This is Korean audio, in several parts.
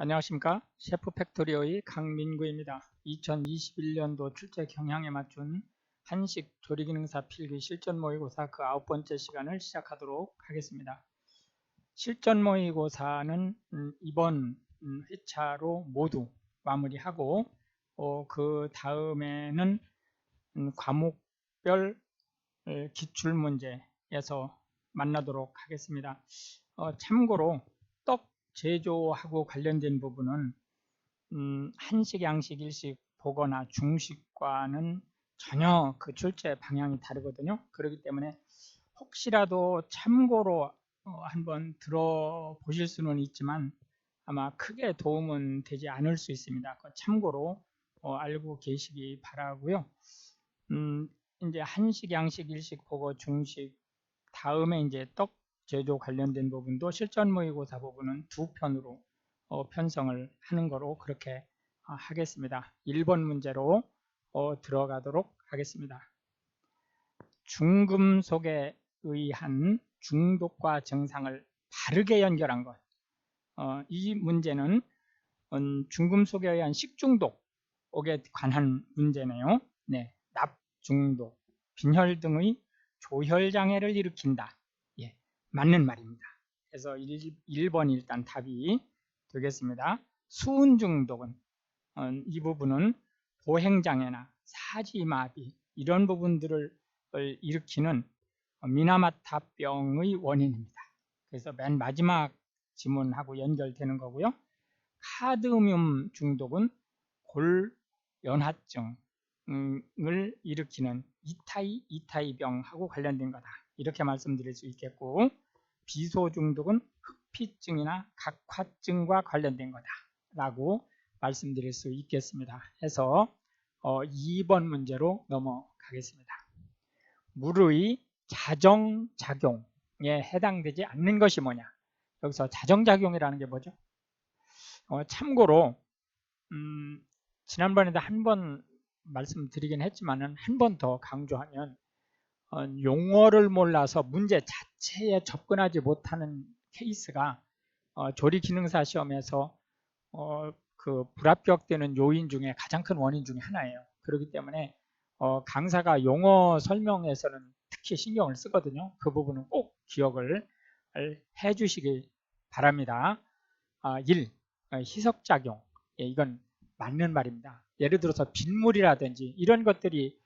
안녕하십니까. 셰프 팩토리의 강민구입니다. 2021년도 출제 경향에 맞춘 한식 조리기능사 필기 실전 모의고사 그 9번째 시간을 시작하도록 하겠습니다. 실전 모의고사는 이번 회차로 모두 마무리하고 그 다음에는 과목별 기출문제에서 만나도록 하겠습니다. 참고로 떡 제조하고 관련된 부분은 한식, 양식, 일식 보거나 중식과는 전혀 그 출제 방향이 다르거든요. 그렇기 때문에 혹시라도 참고로 한번 들어보실 수는 있지만 아마 크게 도움은 되지 않을 수 있습니다. 참고로 알고 계시기 바라고요. 이제 한식, 양식, 일식, 보거, 중식 다음에 이제 떡 제조 관련된 부분도 실전 모의고사 부분은 두 편으로 편성을 하는 거로 그렇게 하겠습니다. 1번 문제로 들어가도록 하겠습니다. 중금속에 의한 중독과 증상을 바르게 연결한 것. 이 문제는 중금속에 의한 식중독에 관한 문제네요. 네, 납중독, 빈혈 등의 조혈장애를 일으킨다. 예, 맞는 말입니다. 그래서 1번 일단 답이 되겠습니다. 수은중독은 이 부분은 보행장애나 사지마비 이런 부분들을 일으키는 미나마타병의 원인입니다. 그래서 맨 마지막 지문하고 연결되는 거고요. 카드뮴 중독은 골연화증을 일으키는 이타이병하고 관련된 거다. 이렇게 말씀드릴 수 있겠고, 비소 중독은 흑피증이나 각화증과 관련된 거다. 라고 말씀드릴 수 있겠습니다. 해서 2번 문제로 넘어가겠습니다. 물의 자정작용에 해당되지 않는 것이 뭐냐? 여기서 자정작용이라는 게 뭐죠? 참고로 지난번에도 한 번 말씀드리긴 했지만은 한 번 더 강조하면 용어를 몰라서 문제 자체에 접근하지 못하는 케이스가 조리기능사 시험에서 그 불합격되는 요인 중에 가장 큰 원인 중에 하나예요. 그렇기 때문에 강사가 용어 설명에서는 특히 신경을 쓰거든요. 그 부분은 꼭 기억을 해주시기 바랍니다. 1. 희석작용. 예, 이건 맞는 말입니다. 예를 들어서 빗물이라든지 이런 것들이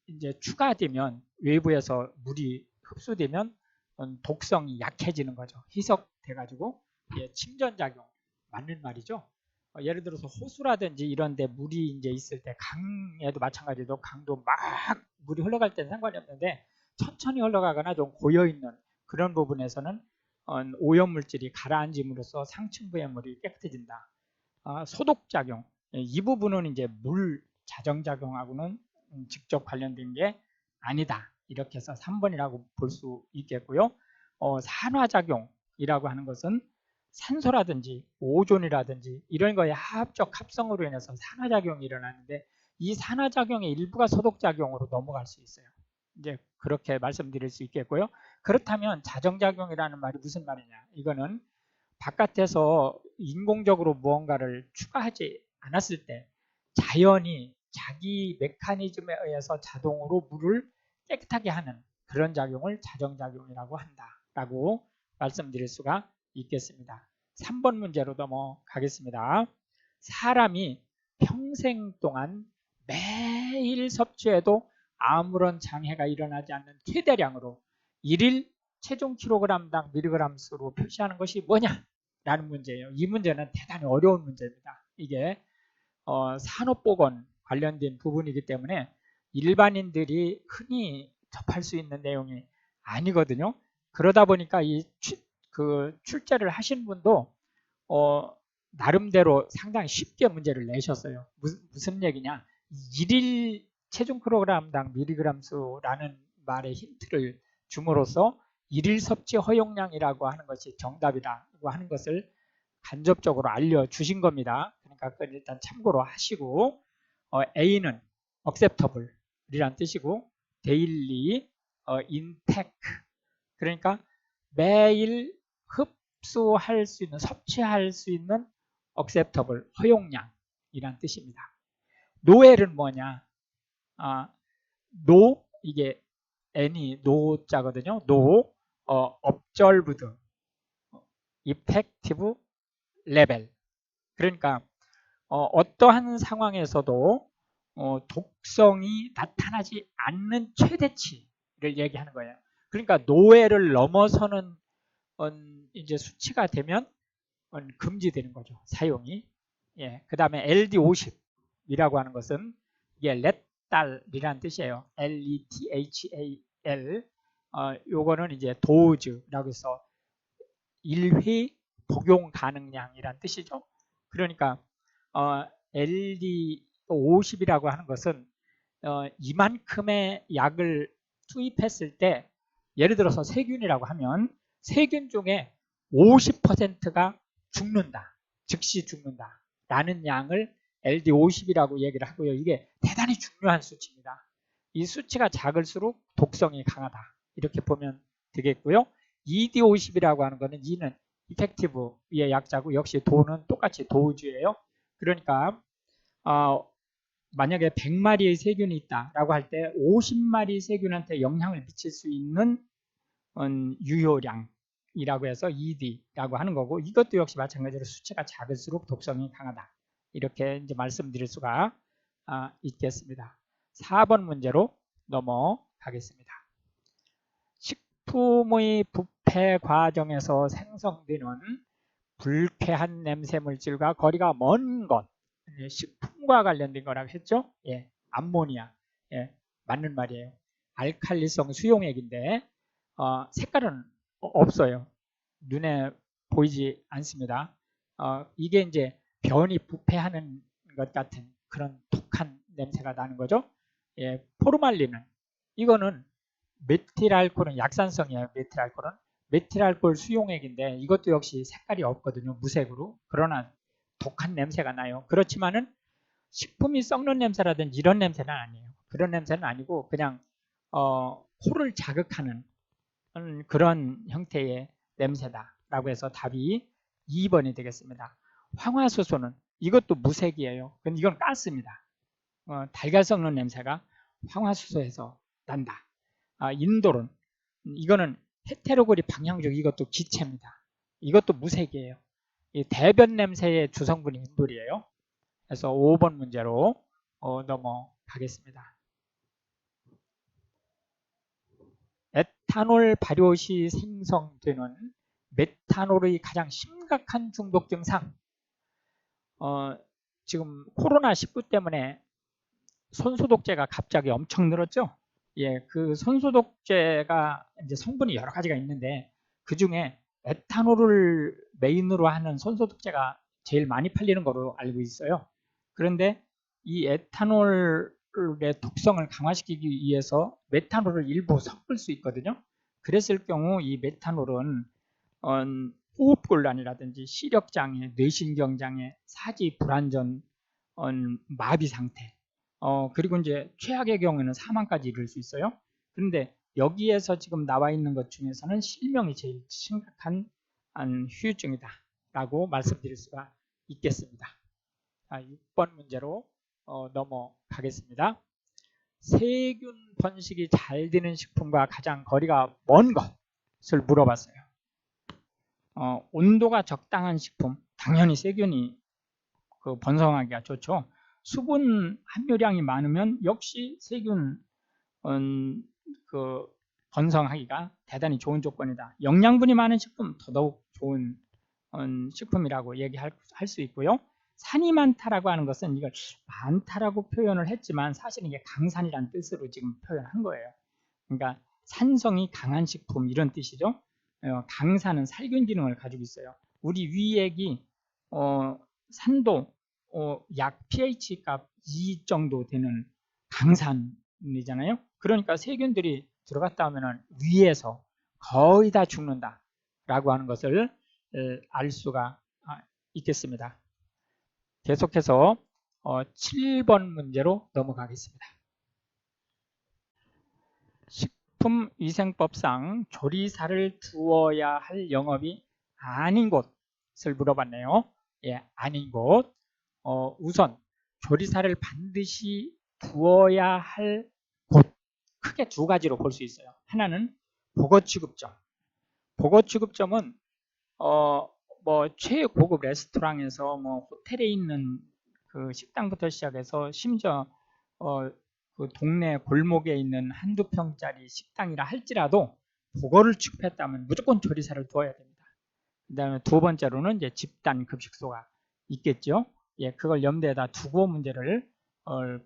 이제 추가되면 외부에서 물이 흡수되면 독성이 약해지는 거죠. 희석돼가지고 침전작용 맞는 말이죠. 예를 들어서 호수라든지 이런 데 물이 이제 있을 때 강에도 마찬가지로 강도 막 물이 흘러갈 때는 상관이 없는데 천천히 흘러가거나 좀 고여있는 그런 부분에서는 오염물질이 가라앉음으로써 상층부의 물이 깨끗해진다. 소독작용. 이 부분은 이제 물 자정작용하고는 직접 관련된 게 아니다. 이렇게 해서 3번이라고 볼 수 있겠고요. 산화작용이라고 하는 것은 산소라든지 오존이라든지 이런 거의 화합적 합성으로 인해서 산화작용이 일어나는데 이 산화작용의 일부가 소독작용으로 넘어갈 수 있어요. 이제 그렇게 말씀드릴 수 있겠고요. 그렇다면 자정작용이라는 말이 무슨 말이냐? 이거는 바깥에서 인공적으로 무언가를 추가하지 않았을 때 자연이 자기 메커니즘에 의해서 자동으로 물을 깨끗하게 하는 그런 작용을 자정작용이라고 한다라고 말씀드릴 수가 있겠습니다. 3번 문제로 넘어가겠습니다. 사람이 평생 동안 매일 섭취해도 아무런 장애가 일어나지 않는 최대량으로 1일 체중 킬로그램당 밀리그램 수로 표시하는 것이 뭐냐? 라는 문제예요. 이 문제는 대단히 어려운 문제입니다. 이게 산업보건 관련된 부분이기 때문에 일반인들이 흔히 접할 수 있는 내용이 아니거든요. 그러다 보니까 그 출제를 하신 분도 나름대로 상당히 쉽게 문제를 내셨어요. 무슨 얘기냐? 1일 체중 킬로그램당 밀리그램 수라는 말의 힌트를 줌으로써 1일 섭취 허용량이라고 하는 것이 정답이라고 하는 것을 간접적으로 알려주신 겁니다. 그러니까 그건 일단 참고로 하시고 A는 acceptable 이란 뜻이고 daily, intake 그러니까 매일 섭취할 수 있는 acceptable, 허용량이란 뜻입니다. no엘은 뭐냐? no, 이게 n이 no자거든요. no, observed, effective level. 그러니까 어떠한 상황에서도 독성이 나타나지 않는 최대치를 얘기하는 거예요. 그러니까 노회를 넘어서는 이제 수치가 되면 금지되는 거죠. 사용이. 예, 그 다음에 LD50이라고 하는 것은 이게 레탈이라는 뜻이에요. LETHAL. 요거는 이제 도즈라고 해서 1회 복용 가능량이란 뜻이죠. 그러니까 LD50이라고 하는 것은 이만큼의 약을 투입했을 때 예를 들어서 세균이라고 하면 세균 중에 50%가 죽는다. 즉시 죽는다. 라는 양을 LD50이라고 얘기를 하고요. 이게 대단히 중요한 수치입니다. 이 수치가 작을수록 독성이 강하다. 이렇게 보면 되겠고요. ED50이라고 하는 거는 E는 이펙티브의 약자고 역시 도는 똑같이 도우주예요. 그러니까 만약에 100마리의 세균이 있다라고 할 때 50마리 세균한테 영향을 미칠 수 있는 유효량이라고 해서 ED라고 하는 거고 이것도 역시 마찬가지로 수치가 작을수록 독성이 강하다. 이렇게 이제 말씀드릴 수가 있겠습니다. 4번 문제로 넘어가겠습니다. 식품의 부패 과정에서 생성되는 불쾌한 냄새 물질과 거리가 먼 것, 식품과 관련된 거라고 했죠? 예, 암모니아, 예, 맞는 말이에요. 알칼리성 수용액인데 색깔은 없어요. 눈에 보이지 않습니다. 이게 이제 변이 부패하는 것 같은 그런 독한 냄새가 나는 거죠. 예, 포르말린은 이거는 메틸알코올은 약산성이에요. 메틸알코올 수용액인데 이것도 역시 색깔이 없거든요. 무색으로. 그러나 독한 냄새가 나요. 그렇지만은 식품이 썩는 냄새라든지 이런 냄새는 아니에요. 그런 냄새는 아니고 그냥 코를 자극하는 그런 형태의 냄새다라고 해서 답이 2번이 되겠습니다. 황화수소는 이것도 무색이에요. 근데 이건 가스입니다. 달걀 썩는 냄새가 황화수소에서 난다. 인돌은 이거는 헤테로고리 방향적 이것도 기체입니다. 이것도 무색이에요. 이 대변 냄새의 주성분이 인돌이에요. 그래서 5번 문제로 넘어가겠습니다. 에탄올 발효 시 생성되는 메탄올의 가장 심각한 중독 증상. 지금 코로나19 때문에 손소독제가 갑자기 엄청 늘었죠. 예, 그 손소독제가 이제 성분이 여러 가지가 있는데 그 중에 에탄올을 메인으로 하는 손소독제가 제일 많이 팔리는 거로 알고 있어요. 그런데 이 에탄올의 독성을 강화시키기 위해서 메탄올을 일부 섞을 수 있거든요. 그랬을 경우 이 메탄올은 호흡곤란이라든지 시력장애, 뇌신경장애, 사지 불안전, 마비 상태, 그리고 이제 최악의 경우에는 사망까지 이를 수 있어요. 그런데 여기에서 지금 나와 있는 것 중에서는 실명이 제일 심각한 후유증이다라고 말씀드릴 수가 있겠습니다. 6번 문제로 넘어가겠습니다. 세균 번식이 잘 되는 식품과 가장 거리가 먼 것을 물어봤어요. 온도가 적당한 식품, 당연히 세균이 번성하기가 좋죠. 수분 함유량이 많으면 역시 세균 번성하기가 대단히 좋은 조건이다. 영양분이 많은 식품 더더욱 좋은 식품이라고 얘기할 수 있고요. 산이 많다라고 하는 것은 이걸 많다라고 표현을 했지만 사실은 이게 강산이라는 뜻으로 지금 표현한 거예요. 그러니까 산성이 강한 식품 이런 뜻이죠. 강산은 살균 기능을 가지고 있어요. 우리 위액이 산도 약 pH 값 2 정도 되는 강산이잖아요. 그러니까 세균들이 들어갔다 하면 위에서 거의 다 죽는다라고 하는 것을 알 수가 있겠습니다. 계속해서 7번 문제로 넘어가겠습니다. 식품위생법상 조리사를 두어야 할 영업이 아닌 곳을 물어봤네요. 예, 아닌 곳. 우선 조리사를 반드시 두어야 할 곳. 크게 두 가지로 볼 수 있어요. 하나는 보거취급점. 보거취급점은 뭐 최고급 레스토랑에서 뭐 호텔에 있는 그 식당부터 시작해서 심지어 그 동네 골목에 있는 한두 평짜리 식당이라 할지라도 보거를 취급했다면 무조건 조리사를 두어야 됩니다. 그 다음에 두 번째로는 이제 집단 급식소가 있겠죠. 예, 그걸 염두에다 두고 문제를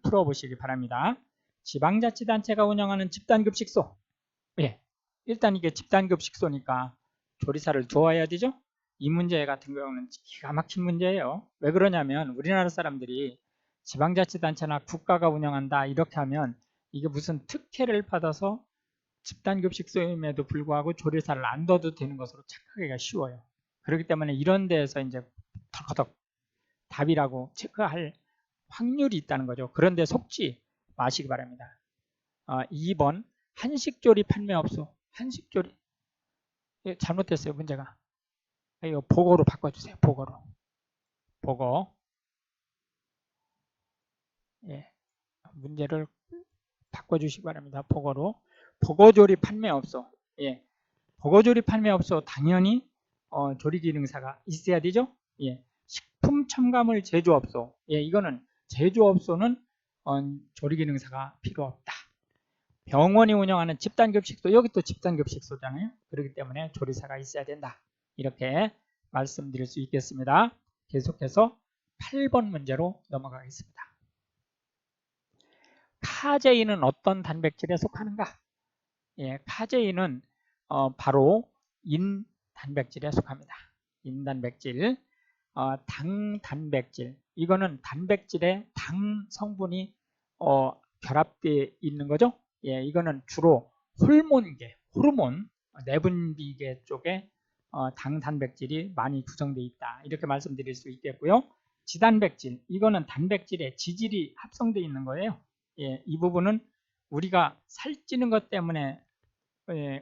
풀어보시기 바랍니다. 지방자치단체가 운영하는 집단급식소. 예, 일단 이게 집단급식소니까 조리사를 두어야 되죠. 이 문제 같은 경우는 기가 막힌 문제예요. 왜 그러냐면 우리나라 사람들이 지방자치단체나 국가가 운영한다 이렇게 하면 이게 무슨 특혜를 받아서 집단급식소임에도 불구하고 조리사를 안 둬도 되는 것으로 착각하기가 쉬워요. 그렇기 때문에 이런 데에서 이제 덜커덕 답이라고 체크할 확률이 있다는 거죠. 그런데 속지 마시기 바랍니다. 2번 한식조리 판매업소. 한식조리 잘못됐어요. 문제가. 이거 보고로 바꿔주세요. 보고로. 보고. 예, 문제를 바꿔주시기 바랍니다. 보고로. 보고조리 판매업소. 예, 보고조리 판매업소 당연히 조리기능사가 있어야 되죠. 예, 식품 첨가물 제조업소. 예, 이거는 제조업소는 조리기능사가 필요 없다. 병원이 운영하는 집단급식소, 여기 또 집단급식소잖아요. 그렇기 때문에 조리사가 있어야 된다. 이렇게 말씀드릴 수 있겠습니다. 계속해서 8번 문제로 넘어가겠습니다. 카제인은 어떤 단백질에 속하는가? 예, 카제인은 바로 인단백질에 속합니다. 인단백질, 당단백질. 이거는 단백질에 당 성분이 결합되어 있는 거죠. 예, 이거는 주로 호르몬계, 호르몬, 내분비계 쪽에 당 단백질이 많이 구성되어 있다. 이렇게 말씀드릴 수 있겠고요. 지단백질, 이거는 단백질에 지질이 합성되어 있는 거예요. 예, 이 부분은 우리가 살찌는 것 때문에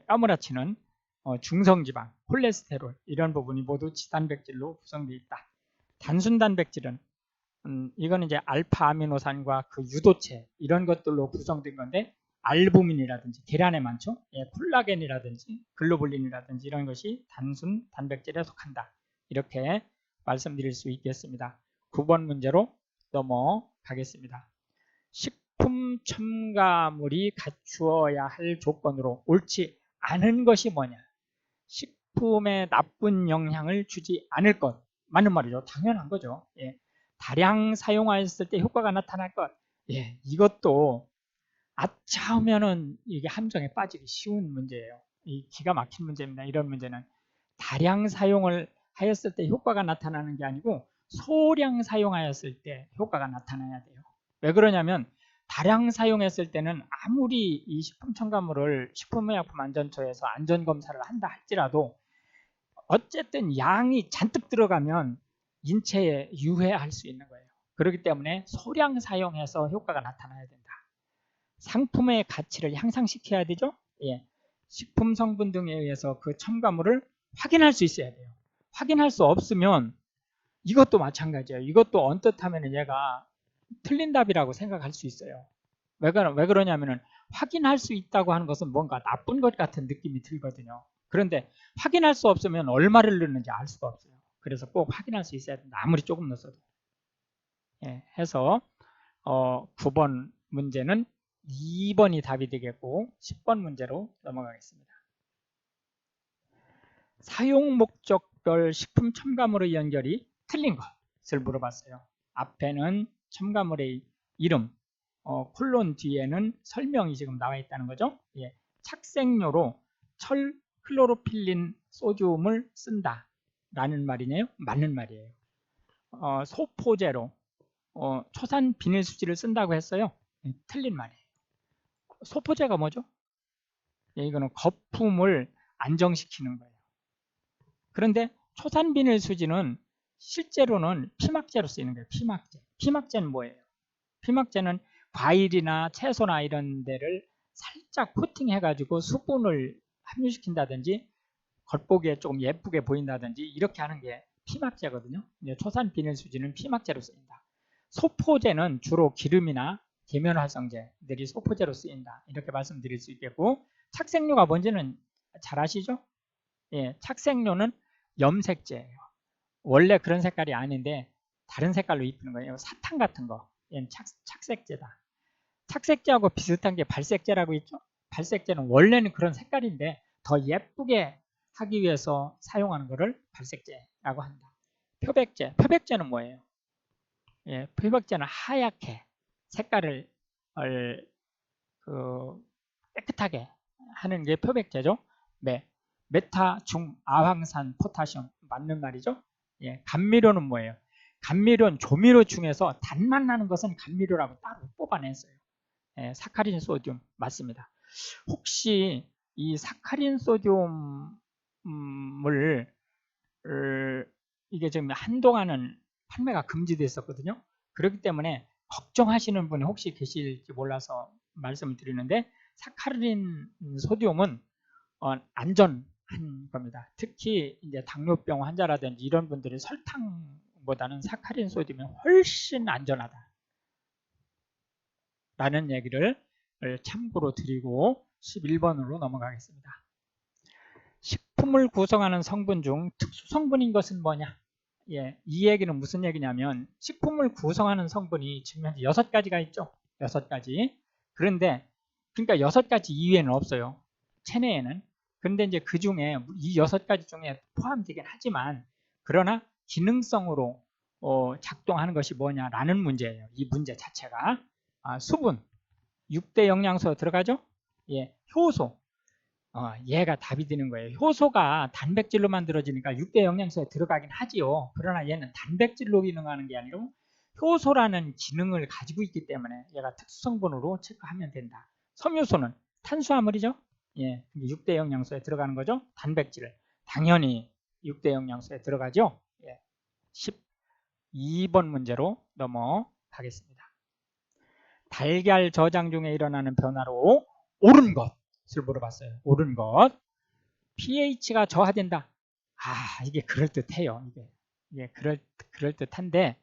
까무라치는 중성지방, 콜레스테롤 이런 부분이 모두 지단백질로 구성되어 있다. 단순 단백질은 이거는 이제 알파 아미노산과 그 유도체 이런 것들로 구성된 건데 알부민이라든지 계란에 많죠. 예, 콜라겐이라든지 글로불린이라든지 이런 것이 단순 단백질에 속한다. 이렇게 말씀드릴 수 있겠습니다. 9번 문제로 넘어가겠습니다. 식품 첨가물이 갖추어야 할 조건으로 옳지 않은 것이 뭐냐? 식품에 나쁜 영향을 주지 않을 것. 맞는 말이죠. 당연한 거죠. 예. 다량 사용하였을 때 효과가 나타날 것. 예, 이것도 아차 하면은 이게 함정에 빠지기 쉬운 문제예요. 이 기가 막힌 문제입니다. 이런 문제는 다량 사용을 하였을 때 효과가 나타나는 게 아니고 소량 사용하였을 때 효과가 나타나야 돼요. 왜 그러냐면 다량 사용했을 때는 아무리 이 식품 첨가물을 식품의약품안전처에서 안전검사를 한다 할지라도 어쨌든 양이 잔뜩 들어가면 인체에 유해할 수 있는 거예요. 그렇기 때문에 소량 사용해서 효과가 나타나야 된다. 상품의 가치를 향상시켜야 되죠. 예. 식품 성분 등에 의해서 그 첨가물을 확인할 수 있어야 돼요. 확인할 수 없으면 이것도 마찬가지예요. 이것도 언뜻 하면 얘가 틀린 답이라고 생각할 수 있어요. 왜 그러냐면은 확인할 수 있다고 하는 것은 뭔가 나쁜 것 같은 느낌이 들거든요. 그런데 확인할 수 없으면 얼마를 넣는지 알 수가 없어요. 그래서 꼭 확인할 수 있어야 된다. 아무리 조금 넣어도. 예, 해서 9번 문제는 2번이 답이 되겠고 10번 문제로 넘어가겠습니다. 사용 목적별 식품 첨가물의 연결이 틀린 것을 물어봤어요. 앞에는 첨가물의 이름, 콜론 뒤에는 설명이 지금 나와 있다는 거죠. 예, 착색료로 철 클로로필린 소듐을 쓴다 라는 말이네요. 맞는 말이에요. 소포제로 초산 비닐 수지를 쓴다고 했어요. 예, 틀린 말이에요. 소포제가 뭐죠? 예, 이거는 거품을 안정시키는 거예요. 그런데 초산 비닐 수지는 실제로는 피막제로 쓰이는 거예요. 피막제. 피막제는 뭐예요? 피막제는 과일이나 채소나 이런 데를 살짝 코팅해가지고 수분을 함유시킨다든지 겉보기에 조금 예쁘게 보인다든지 이렇게 하는 게 피막제거든요. 초산 비닐수지는 피막제로 쓰인다. 소포제는 주로 기름이나 계면활성제들이 소포제로 쓰인다. 이렇게 말씀드릴 수 있겠고, 착색료가 뭔지는 잘 아시죠? 예, 착색료는 염색제예요. 원래 그런 색깔이 아닌데 다른 색깔로 입히는 거예요. 사탕 같은 거. 얘는 착색제다. 착색제하고 비슷한 게 발색제라고 있죠? 발색제는 원래는 그런 색깔인데 더 예쁘게 하기 위해서 사용하는 것을 발색제라고 한다. 표백제. 표백제는 뭐예요? 예, 표백제는 하얗게 색깔을 깨끗하게 하는 게 표백제죠. 네. 메타, 중, 아황산, 포타시움 맞는 말이죠. 예, 감미료는 뭐예요? 감미료는 조미료 중에서 단맛 나는 것은 감미료라고 따로 뽑아냈어요. 예, 사카린, 소듐 맞습니다. 혹시 이 사카린, 소듐을 이게 지금 한동안은 판매가 금지됐었거든요. 그렇기 때문에 걱정하시는 분이 혹시 계실지 몰라서 말씀을 드리는데, 사카린, 소듐은 안전한 겁니다. 특히 이제 당뇨병 환자라든지 이런 분들이 설탕보다는 사카린, 소듐이 훨씬 안전하다. 라는 얘기를 참고로 드리고 11번으로 넘어가겠습니다. 식품을 구성하는 성분 중 특수 성분인 것은 뭐냐? 예, 이 얘기는 무슨 얘기냐면, 식품을 구성하는 성분이 지금 현재 6가지가 있죠. 6가지. 그런데 그러니까 6가지 이외에는 없어요. 체내에는. 그런데 이제 그 중에 이 6가지 중에 포함되긴 하지만, 그러나 기능성으로 작동하는 것이 뭐냐라는 문제예요. 이 문제 자체가. 수분, 6대 영양소 들어가죠? 예, 효소. 얘가 답이 되는 거예요. 효소가 단백질로 만들어지니까 6대 영양소에 들어가긴 하지요. 그러나 얘는 단백질로 기능하는 게 아니고 효소라는 기능을 가지고 있기 때문에 얘가 특수성분으로 체크하면 된다. 섬유소는 탄수화물이죠. 예, 6대 영양소에 들어가는 거죠. 단백질 당연히 6대 영양소에 들어가죠. 예, 12번 문제로 넘어가겠습니다. 달걀 저장 중에 일어나는 변화로 옳은 것을 물어봤어요. 옳은 것. pH가 저하된다. 이게 그럴듯해요. 이게 그럴듯한데,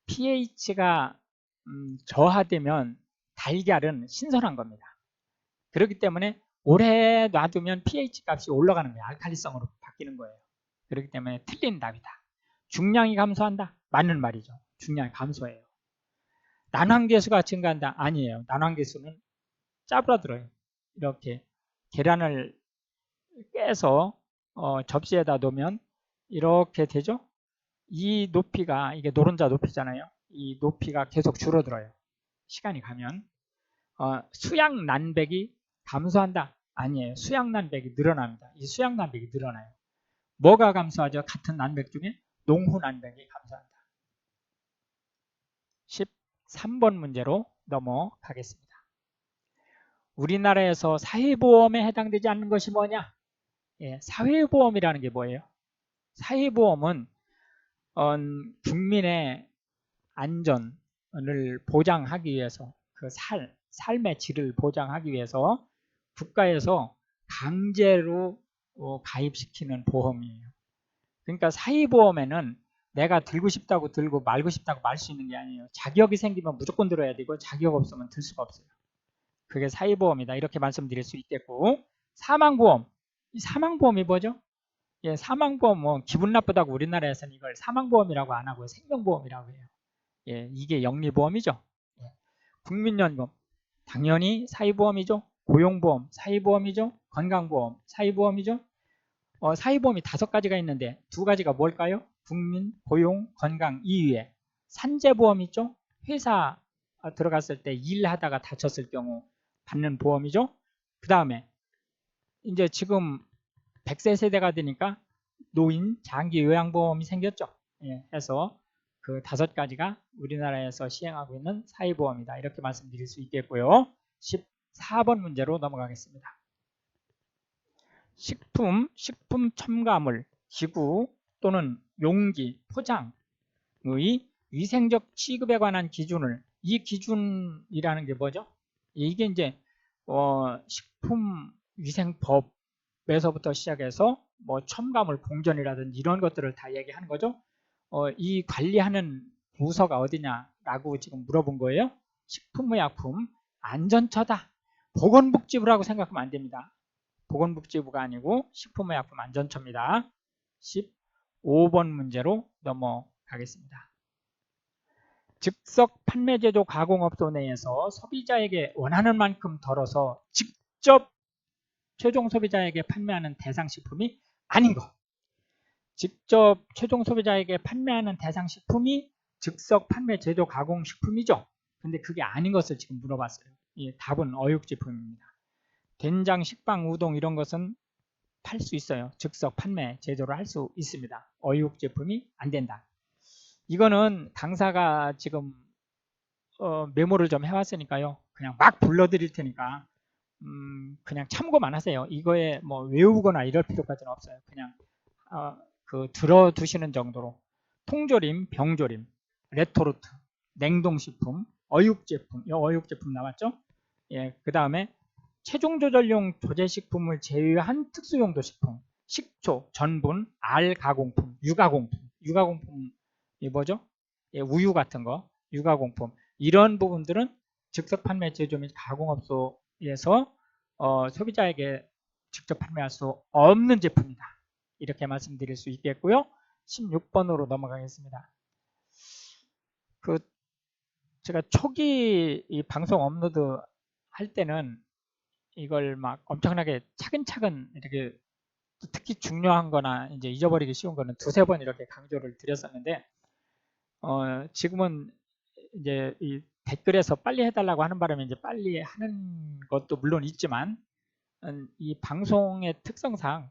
pH가 저하되면 달걀은 신선한 겁니다. 그렇기 때문에 오래 놔두면 pH 값이 올라가는 거예요. 알칼리성으로 바뀌는 거예요. 그렇기 때문에 틀린 답이다. 중량이 감소한다. 맞는 말이죠. 중량이 감소해요. 난황계수가 증가한다. 아니에요. 난황계수는 짜부러들어요. 이렇게 계란을 깨서 접시에다 놓으면 이렇게 되죠. 이 높이가, 이게 노른자 높이잖아요. 이 높이가 계속 줄어들어요. 시간이 가면. 수양 난백이 감소한다. 아니에요. 수양 난백이 늘어납니다. 이 수양 난백이 늘어나요. 뭐가 감소하죠? 같은 난백 중에 농후 난백이 감소한다. 13번 문제로 넘어가겠습니다. 우리나라에서 사회보험에 해당되지 않는 것이 뭐냐? 예, 사회보험이라는 게 뭐예요? 사회보험은 국민의 안전을 보장하기 위해서, 그 삶의 질을 보장하기 위해서 국가에서 강제로 가입시키는 보험이에요. 그러니까 사회보험에는 내가 들고 싶다고 들고 말고 싶다고 말 수 있는 게 아니에요. 자격이 생기면 무조건 들어야 되고 자격 없으면 들 수가 없어요. 그게 사회보험이다. 이렇게 말씀드릴 수 있겠고, 사망보험. 이 사망보험이 뭐죠? 예, 사망보험, 기분 나쁘다고 우리나라에서는 이걸 사망보험이라고 안 하고 생명보험이라고 해요. 예, 이게 영리보험이죠. 예. 국민연금, 당연히 사회보험이죠. 고용보험, 사회보험이죠. 건강보험, 사회보험이죠. 사회보험이 5가지가 있는데 2가지가 뭘까요? 국민, 고용, 건강 이외에 산재보험 있죠. 회사 들어갔을 때 일하다가 다쳤을 경우 받는 보험이죠. 그 다음에 이제 지금 100세 세대가 되니까 노인 장기 요양보험이 생겼죠. 예, 해서 그 5가지가 우리나라에서 시행하고 있는 사회보험이다. 이렇게 말씀드릴 수 있겠고요. 14번 문제로 넘어가겠습니다. 식품 첨가물, 기구 또는 용기, 포장의 위생적 취급에 관한 기준을, 이 기준이라는 게 뭐죠? 이게 이제 식품위생법에서부터 시작해서 뭐 첨가물 공전이라든지 이런 것들을 다 얘기하는 거죠. 이 관리하는 부서가 어디냐라고 지금 물어본 거예요. 식품의약품 안전처다. 보건복지부라고 생각하면 안 됩니다. 보건복지부가 아니고 식품의약품안전처입니다. 15번 문제로 넘어가겠습니다. 즉석 판매 제조 가공업소 내에서 소비자에게 원하는 만큼 덜어서 직접 최종 소비자에게 판매하는 대상 식품이 아닌 것. 직접 최종 소비자에게 판매하는 대상 식품이 즉석 판매 제조 가공 식품이죠. 근데 그게 아닌 것을 지금 물어봤어요. 답은 어육제품입니다. 된장, 식빵, 우동 이런 것은 팔 수 있어요. 즉석 판매 제조를 할 수 있습니다. 어육제품이 안 된다. 이거는 강사가 지금 메모를 좀 해왔으니까요. 그냥 막 불러드릴 테니까 그냥 참고만 하세요. 이거에 뭐 외우거나 이럴 필요까지는 없어요. 그냥 들어두시는 정도로. 통조림, 병조림, 레토르트, 냉동식품, 어육제품, 어육제품 나왔죠? 예, 그 다음에 체중조절용 조제식품을 제외한 특수용도식품, 식초, 전분, 알 가공품, 육아공품이 뭐죠? 예, 우유 같은 거, 육아공품. 이런 부분들은 즉석 판매 제조 및 가공업소에서 소비자에게 직접 판매할 수 없는 제품이다. 이렇게 말씀드릴 수 있겠고요. 16번으로 넘어가겠습니다. 제가 초기 이 방송 업로드 할 때는 이걸 막 엄청나게 차근차근 이렇게 특히 중요한 거나 이제 잊어버리기 쉬운 거는 두세 번 이렇게 강조를 드렸었는데 지금은 이제 이 댓글에서 빨리 해달라고 하는 바람에 이제 빨리 하는 것도 물론 있지만 이 방송의 특성상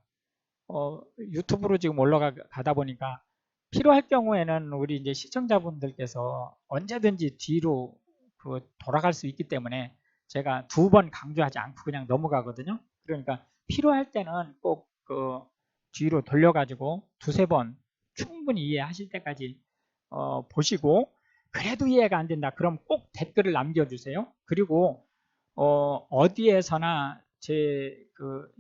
유튜브로 지금 올라가다 보니까 필요할 경우에는 우리 이제 시청자분들께서 언제든지 뒤로 돌아갈 수 있기 때문에 제가 두 번 강조하지 않고 그냥 넘어가거든요. 그러니까 필요할 때는 꼭 뒤로 돌려가지고 두세 번 충분히 이해하실 때까지 보시고 그래도 이해가 안 된다. 그럼 꼭 댓글을 남겨주세요. 그리고 어디에서나 제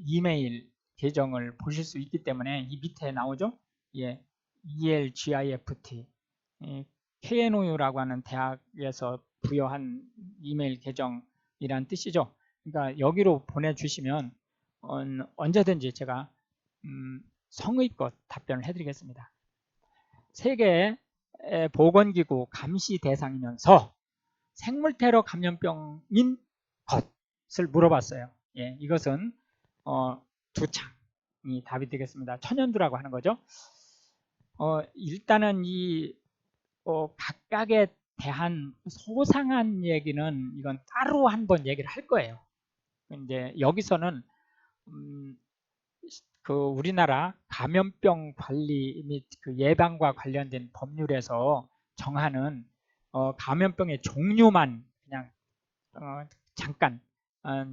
이메일 계정을 보실 수 있기 때문에 이 밑에 나오죠. 예, ELGIFT KNOU라고 하는 대학에서 부여한 이메일 계정이란 뜻이죠. 그러니까 여기로 보내주시면 언제든지 제가 성의껏 답변을 해드리겠습니다. 세계 보건기구 감시 대상이면서 생물테러 감염병인 것을 물어봤어요. 예, 이것은 두 창이 답이 되겠습니다. 천연두라고 하는 거죠. 일단은 이 각각에 대한 소상한 얘기는 이건 따로 한번 얘기를 할 거예요. 이제 여기서는 우리나라 감염병 관리 및 예방과 관련된 법률에서 정하는 감염병의 종류만 그냥 잠깐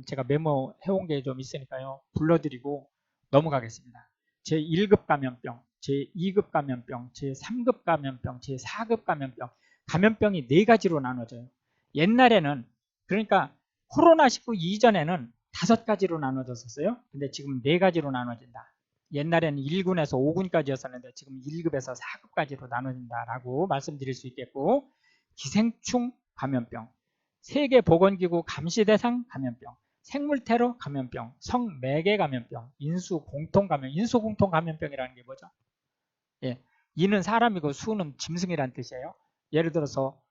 제가 메모해 온 게 좀 있으니까요. 불러드리고 넘어가겠습니다. 제1급 감염병, 제2급 감염병, 제3급 감염병, 제4급 감염병. 감염병이 4가지로 나눠져요. 옛날에는 그러니까 코로나19 이전에는 5가지로 나눠졌었어요. 근데 지금 4가지로 나눠진다. 옛날에는 1군에서 5군까지였었는데 지금 1급에서 4급까지로 나눠진다라고 말씀드릴 수 있겠고, 기생충 감염병, 세계보건기구 감시대상 감염병, 생물테러 감염병, 성매개 감염병, 인수공통감염. 인수공통감염병이라는 게 뭐죠? 예, 이는 사람이고 수는 짐승이란 뜻이에요. 예를 들어서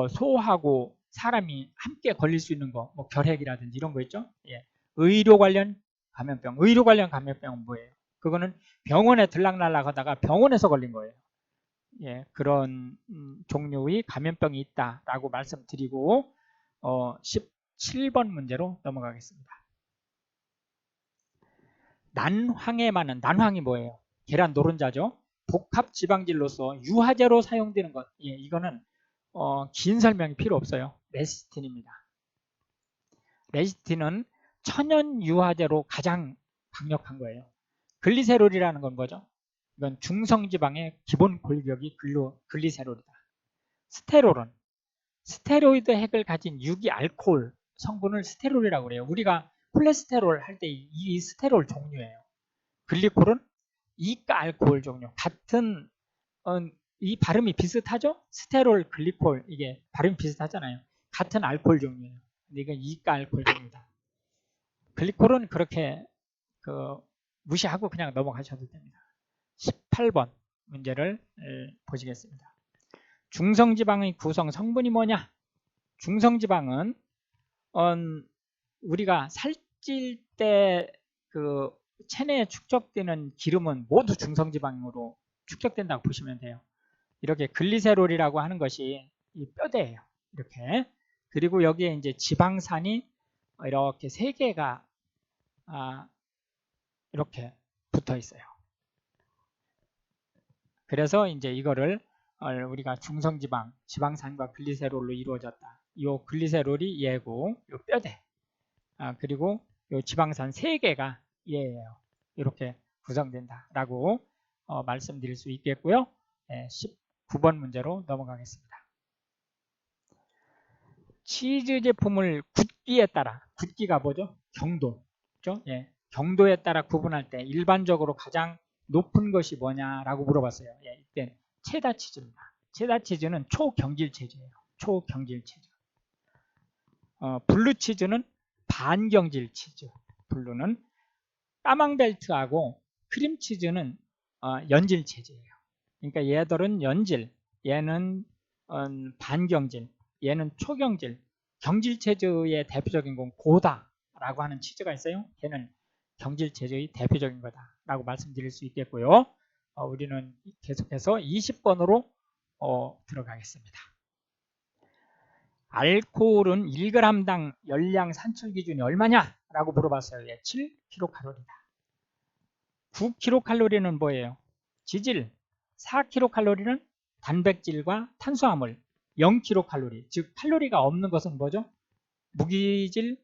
소하고 사람이 함께 걸릴 수 있는 거, 뭐 결핵이라든지 이런 거 있죠. 예, 의료 관련 감염병. 의료 관련 감염병은 뭐예요? 그거는 병원에 들락날락 하다가 병원에서 걸린 거예요. 예, 그런 종류의 감염병이 있다라고 말씀드리고 17번 문제로 넘어가겠습니다. 난황에 많은, 난황이 뭐예요? 계란 노른자죠. 복합지방질로서 유화제로 사용되는 것. 예, 이거는 긴 설명이 필요 없어요. 레시틴입니다. 레시틴은 천연 유화제로 가장 강력한 거예요. 글리세롤이라는 건 뭐죠? 이건 중성지방의 기본 골격이 글리세롤이다. 스테롤은 스테로이드 핵을 가진 유기 알코올 성분을 스테롤이라고 그래요. 우리가 콜레스테롤 할 때 이 스테롤 종류예요. 글리콜은 이가 알코올 종류. 같은 이 발음이 비슷하죠? 스테롤, 글리콜 이게 발음 비슷하잖아요. 같은 알코올 종류예요. 근데 이건 이가 알코올 종류다. 글리콜은 그렇게 무시하고 그냥 넘어가셔도 됩니다. 18번 문제를 보시겠습니다. 중성지방의 구성 성분이 뭐냐? 중성지방은 우리가 살찔 때 그 체내에 축적되는 기름은 모두 중성지방으로 축적된다고 보시면 돼요. 이렇게 글리세롤이라고 하는 것이 이 뼈대예요. 이렇게. 그리고 여기에 이제 지방산이 이렇게 세 개가 이렇게 붙어 있어요. 그래서 이제 이거를 우리가 중성지방, 지방산과 글리세롤로 이루어졌다. 이 글리세롤이 얘고, 이 뼈대. 그리고 이 지방산 세 개가 얘예요. 이렇게 구성된다라고 말씀드릴 수 있겠고요. 19번 문제로 넘어가겠습니다. 치즈 제품을 굵기에 따라, 굵기가 뭐죠? 경도. 그렇죠? 예, 경도에 따라 구분할 때 일반적으로 가장 높은 것이 뭐냐라고 물어봤어요. 예, 이때 체다 치즈입니다. 체다 치즈는 초경질 체즈예요. 초경질 체즈. 블루 치즈는 반경질 치즈. 블루는 까망벨트하고 크림 치즈는 연질 체즈예요. 그러니까 얘들은 연질, 얘는 반경질, 얘는 초경질. 경질 체즈의 대표적인 건 고다라고 하는 치즈가 있어요. 걔는 경질 체즈의 대표적인 거다라고 말씀드릴 수 있겠고요. 우리는 계속해서 20번으로 들어가겠습니다. 알코올은 1g당 열량 산출 기준이 얼마냐? 라고 물어봤어요. 예, 7kcal이다. 9kcal는 뭐예요? 지질. 4kcal는 단백질과 탄수화물. 0kcal. 즉 칼로리가 없는 것은 뭐죠? 무기질,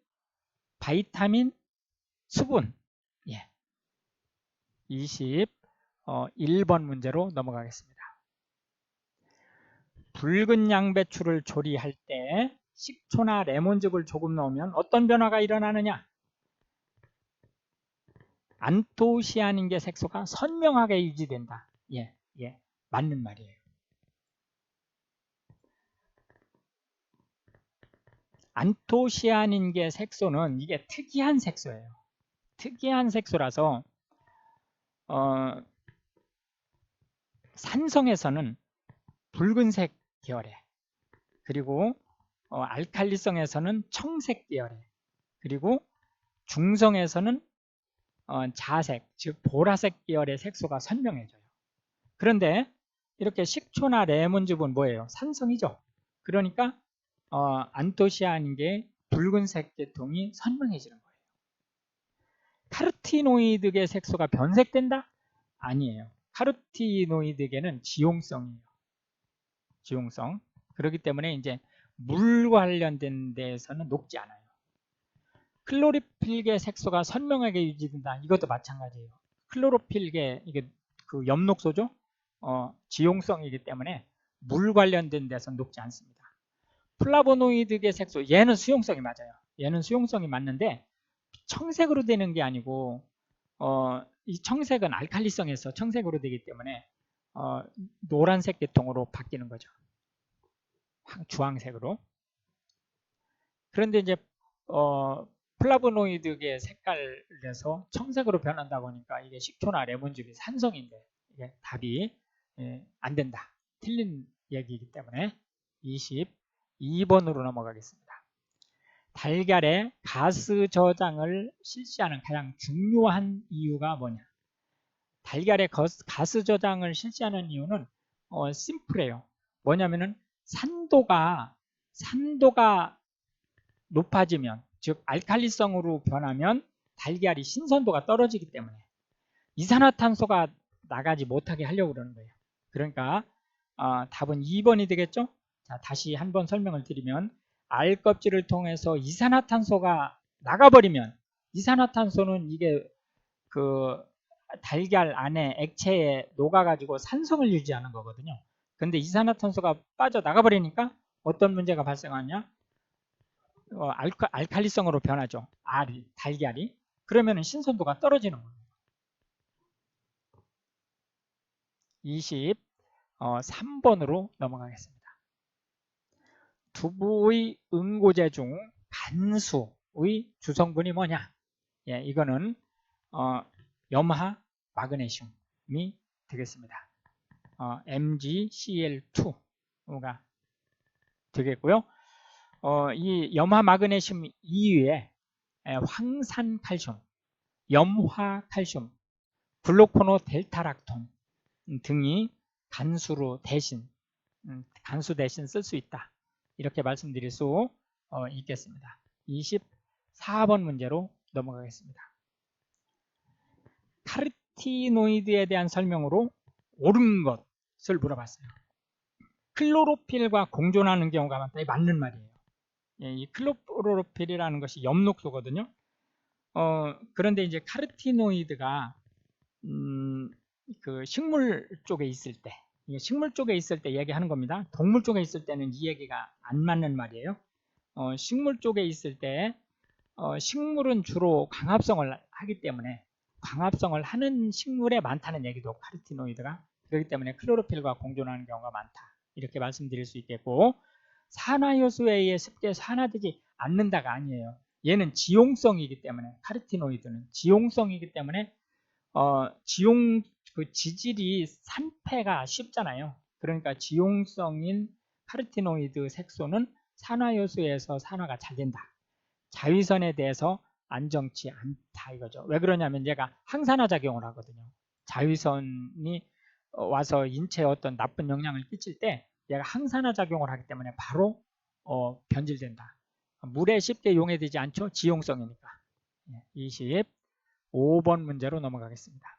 바이타민, 수분. 예. 21번 문제로 넘어가겠습니다. 붉은 양배추를 조리할 때 식초나 레몬즙을 조금 넣으면 어떤 변화가 일어나느냐? 안토시아닌계 색소가 선명하게 유지된다. 예, 맞는 말이에요. 안토시아닌계 색소는 이게 특이한 색소예요. 특이한 색소라서 산성에서는 붉은색 계열에, 그리고 알칼리성에서는 청색 계열에, 그리고 중성에서는 자색, 즉 보라색 계열의 색소가 선명해져요. 그런데 이렇게 식초나 레몬즙은 뭐예요? 산성이죠. 그러니까 안토시아닌계 붉은색 계통이 선명해지는 거예요. 카르티노이드계 색소가 변색된다? 아니에요. 카르티노이드계는 지용성이에요. 지용성. 그렇기 때문에 이제 물 관련된 데에서는 녹지 않아요. 클로로필계 색소가 선명하게 유지된다. 이것도 마찬가지예요. 클로로필계 이게 그 엽록소죠. 지용성이기 때문에 물 관련된 데서는 녹지 않습니다. 플라보노이드계 색소, 얘는 수용성이 맞아요. 얘는 수용성이 맞는데 청색으로 되는 게 아니고 이 청색은 알칼리성에서 청색으로 되기 때문에 노란색 계통으로 바뀌는 거죠. 주황색으로. 그런데 이제 플라보노이드의 색깔에서 청색으로 변한다고 하니까 이게 식초나 레몬즙이 산성인데 이게 답이 안 된다. 틀린 얘기이기 때문에 22번으로 넘어가겠습니다. 달걀의 가스 저장을 실시하는 가장 중요한 이유가 뭐냐? 달걀의 가스 저장을 실시하는 이유는 심플해요. 뭐냐면은 산도가 높아지면, 즉 알칼리성으로 변하면 달걀이 신선도가 떨어지기 때문에 이산화탄소가 나가지 못하게 하려고 그러는 거예요. 그러니까 답은 2번이 되겠죠? 자, 다시 한번 설명을 드리면 알 껍질을 통해서 이산화탄소가 나가버리면, 이산화탄소는 이게 그 달걀 안에 액체에 녹아가지고 산성을 유지하는 거거든요. 근데 이산화탄소가 빠져나가버리니까 어떤 문제가 발생하냐? 알칼리성으로 변하죠. 달걀이. 그러면 신선도가 떨어지는 거예요. 23번으로 넘어가겠습니다. 두부의 응고제 중 간수의 주성분이 뭐냐? 예, 이거는 염화 마그네슘이 되겠습니다. MgCl2가 되겠고요. 이 염화 마그네슘 이외에 황산칼슘, 염화칼슘, 글루코노 델타락톤 등이 간수 대신 쓸 수 있다. 이렇게 말씀드릴 수 있겠습니다. 24번 문제로 넘어가겠습니다. 카르티노이드에 대한 설명으로 옳은 것을 물어봤어요. 클로로필과 공존하는 경우가 많다. 맞는 말이에요. 예, 이 클로로필이라는 것이 엽록소거든요. 그런데 이제 카르티노이드가 그 식물 쪽에 있을 때, 식물 쪽에 있을 때 얘기하는 겁니다. 동물 쪽에 있을 때는 이 얘기가 안 맞는 말이에요. 식물 쪽에 있을 때 식물은 주로 광합성을 하기 때문에 광합성을 하는 식물에 많다는 얘기도 카르티노이드가 그렇기 때문에 클로로필과 공존하는 경우가 많다. 이렇게 말씀드릴 수 있겠고, 산화효소에 의해 쉽게 산화되지 않는다가 아니에요. 얘는 지용성이기 때문에, 카르티노이드는 지용성이기 때문에 그 지질이 산패가 쉽잖아요. 그러니까 지용성인 카르티노이드 색소는 산화효소에서 산화가 잘 된다. 자위선에 대해서 안정치 않다 이거죠. 왜 그러냐면 얘가 항산화 작용을 하거든요. 자위선이 와서 인체에 어떤 나쁜 영향을 끼칠 때 얘가 항산화 작용을 하기 때문에 바로 변질된다. 물에 쉽게 용해되지 않죠. 지용성이니까. 25번 문제로 넘어가겠습니다.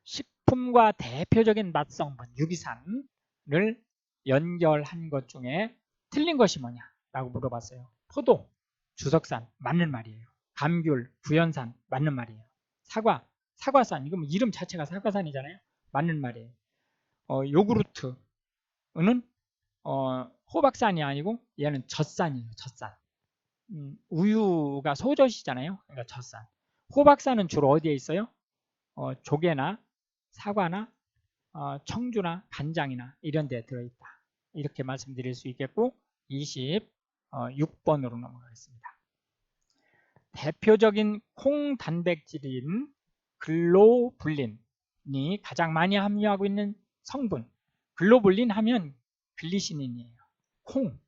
식품과 대표적인 맛성분 유기산을 연결한 것 중에 틀린 것이 뭐냐라고 물어봤어요. 포도, 주석산 맞는 말이에요. 감귤, 구연산 맞는 말이에요. 사과, 사과산 이거 뭐 이름 자체가 사과산이잖아요. 맞는 말이에요. 요구르트는 호박산이 아니고 얘는 젖산이에요. 젖산. 우유가 소젖이잖아요. 그러니까 젖산. 호박산은 주로 어디에 있어요? 조개나 사과나 청주나 간장이나 이런 데 들어있다. 이렇게 말씀드릴 수 있겠고 26번으로 넘어가겠습니다. 대표적인 콩 단백질인 글로불린이 가장 많이 함유하고 있는 성분. 글로불린 하면 글리시닌이에요. 콩,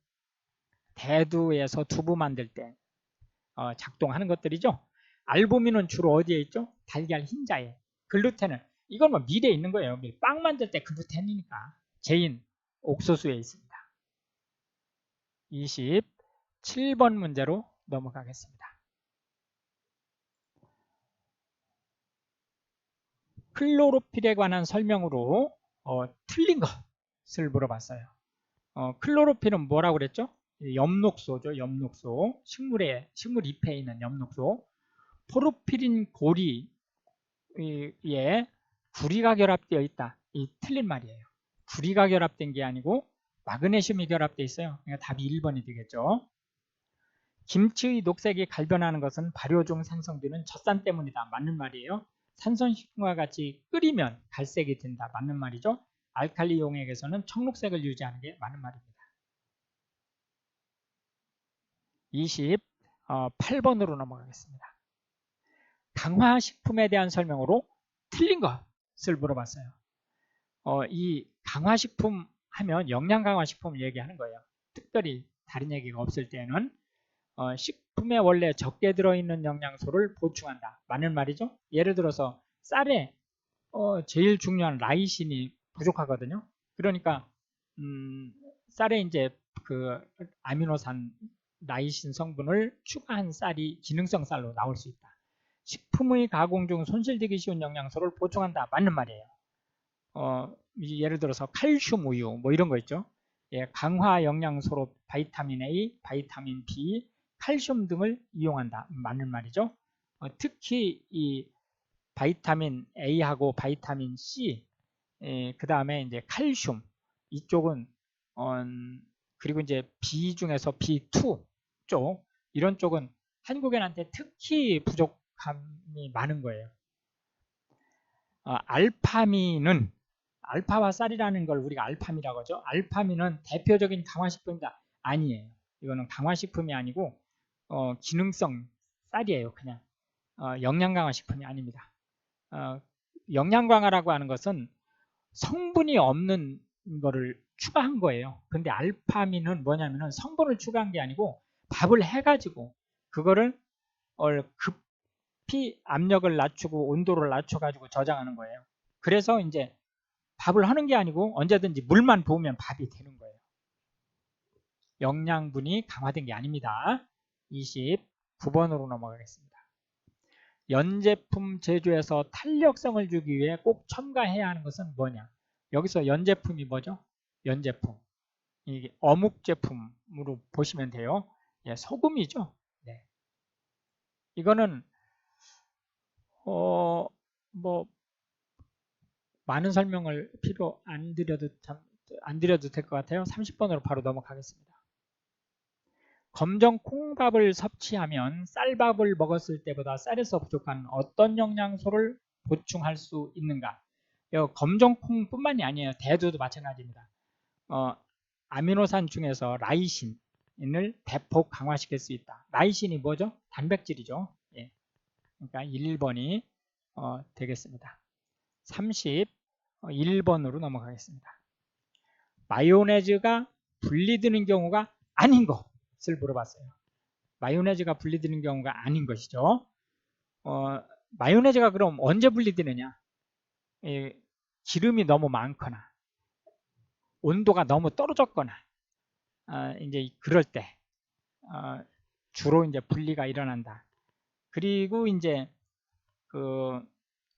대두에서 두부 만들 때 작동하는 것들이죠. 알부민은 주로 어디에 있죠? 달걀 흰자에. 글루텐은 이건 뭐 밀에 있는 거예요. 밀. 빵 만들 때 글루텐이니까 제인 옥수수에 있습니다. 27번 문제로 넘어가겠습니다. 클로로필에 관한 설명으로 틀린 것을 물어봤어요. 클로로필은 뭐라고 그랬죠? 엽록소죠. 엽록소. 식물 잎에 있는 엽록소. 포르피린 고리에 구리가 결합되어 있다. 이 틀린 말이에요. 구리가 결합된 게 아니고 마그네슘이 결합되어 있어요. 그러니까 답이 1번이 되겠죠. 김치의 녹색이 갈변하는 것은 발효 중 생성되는 젖산 때문이다. 맞는 말이에요. 산성식품과 같이 끓이면 갈색이 된다. 맞는 말이죠. 알칼리 용액에서는 청록색을 유지하는 게 맞는 말입니다. 28번으로 넘어가겠습니다. 강화식품에 대한 설명으로 틀린 것을 물어봤어요. 이 강화식품 하면 영양강화식품을 얘기하는 거예요. 특별히 다른 얘기가 없을 때는 식품에 원래 적게 들어있는 영양소를 보충한다. 맞는 말이죠. 예를 들어서 쌀에 제일 중요한 라이신이 부족하거든요. 그러니까 쌀에 이제 그 아미노산 라이신 성분을 추가한 쌀이 기능성 쌀로 나올 수 있다. 식품의 가공 중 손실되기 쉬운 영양소를 보충한다. 맞는 말이에요. 예를 들어서 칼슘 우유 뭐 이런 거 있죠. 예, 강화 영양소로 바이타민 A, 바이타민 B, 칼슘 등을 이용한다. 맞는 말이죠. 특히 이 바이타민 A하고 바이타민 C, 그 다음에 이제 칼슘 이쪽은 그리고 이제 B 중에서 B2 쪽 이런 쪽은 한국인한테 특히 부족함이 많은 거예요. 알파민은 알파와 쌀이라는 걸 우리가 알파민이라고 하죠. 알파민은 대표적인 강화식품이다. 아니에요. 이거는 강화식품이 아니고 기능성 쌀이에요. 그냥 영양강화식품이 아닙니다. 영양강화라고 하는 것은 성분이 없는 거를 추가한 거예요. 근데 알파민은 뭐냐면은 성분을 추가한 게 아니고 밥을 해가지고 그거를 급히 압력을 낮추고 온도를 낮춰가지고 저장하는 거예요. 그래서 이제 밥을 하는 게 아니고 언제든지 물만 부으면 밥이 되는 거예요. 영양분이 강화된 게 아닙니다. 29번으로 넘어가겠습니다. 연제품 제조에서 탄력성을 주기 위해 꼭 첨가해야 하는 것은 뭐냐? 여기서 연제품이 뭐죠? 연제품. 이게 어묵 제품으로 보시면 돼요. 예, 소금이죠. 네. 이거는 뭐 많은 설명을 필요 안 드려도 될 것 같아요. 30번으로 바로 넘어가겠습니다. 검정 콩밥을 섭취하면 쌀밥을 먹었을 때보다 쌀에서 부족한 어떤 영양소를 보충할 수 있는가? 검정 콩뿐만이 아니에요. 대두도 마찬가지입니다. 아미노산 중에서 라이신을 대폭 강화시킬 수 있다. 라이신이 뭐죠? 단백질이죠. 예. 그러니까 1번이 되겠습니다. 31번으로 넘어가겠습니다. 마요네즈가 분리되는 경우가 아닌 것을 물어봤어요. 마요네즈가 분리되는 경우가 아닌 것이죠. 마요네즈가 그럼 언제 분리되느냐? 기름이 너무 많거나 온도가 너무 떨어졌거나 이제 그럴 때 주로 이제 분리가 일어난다. 그리고 이제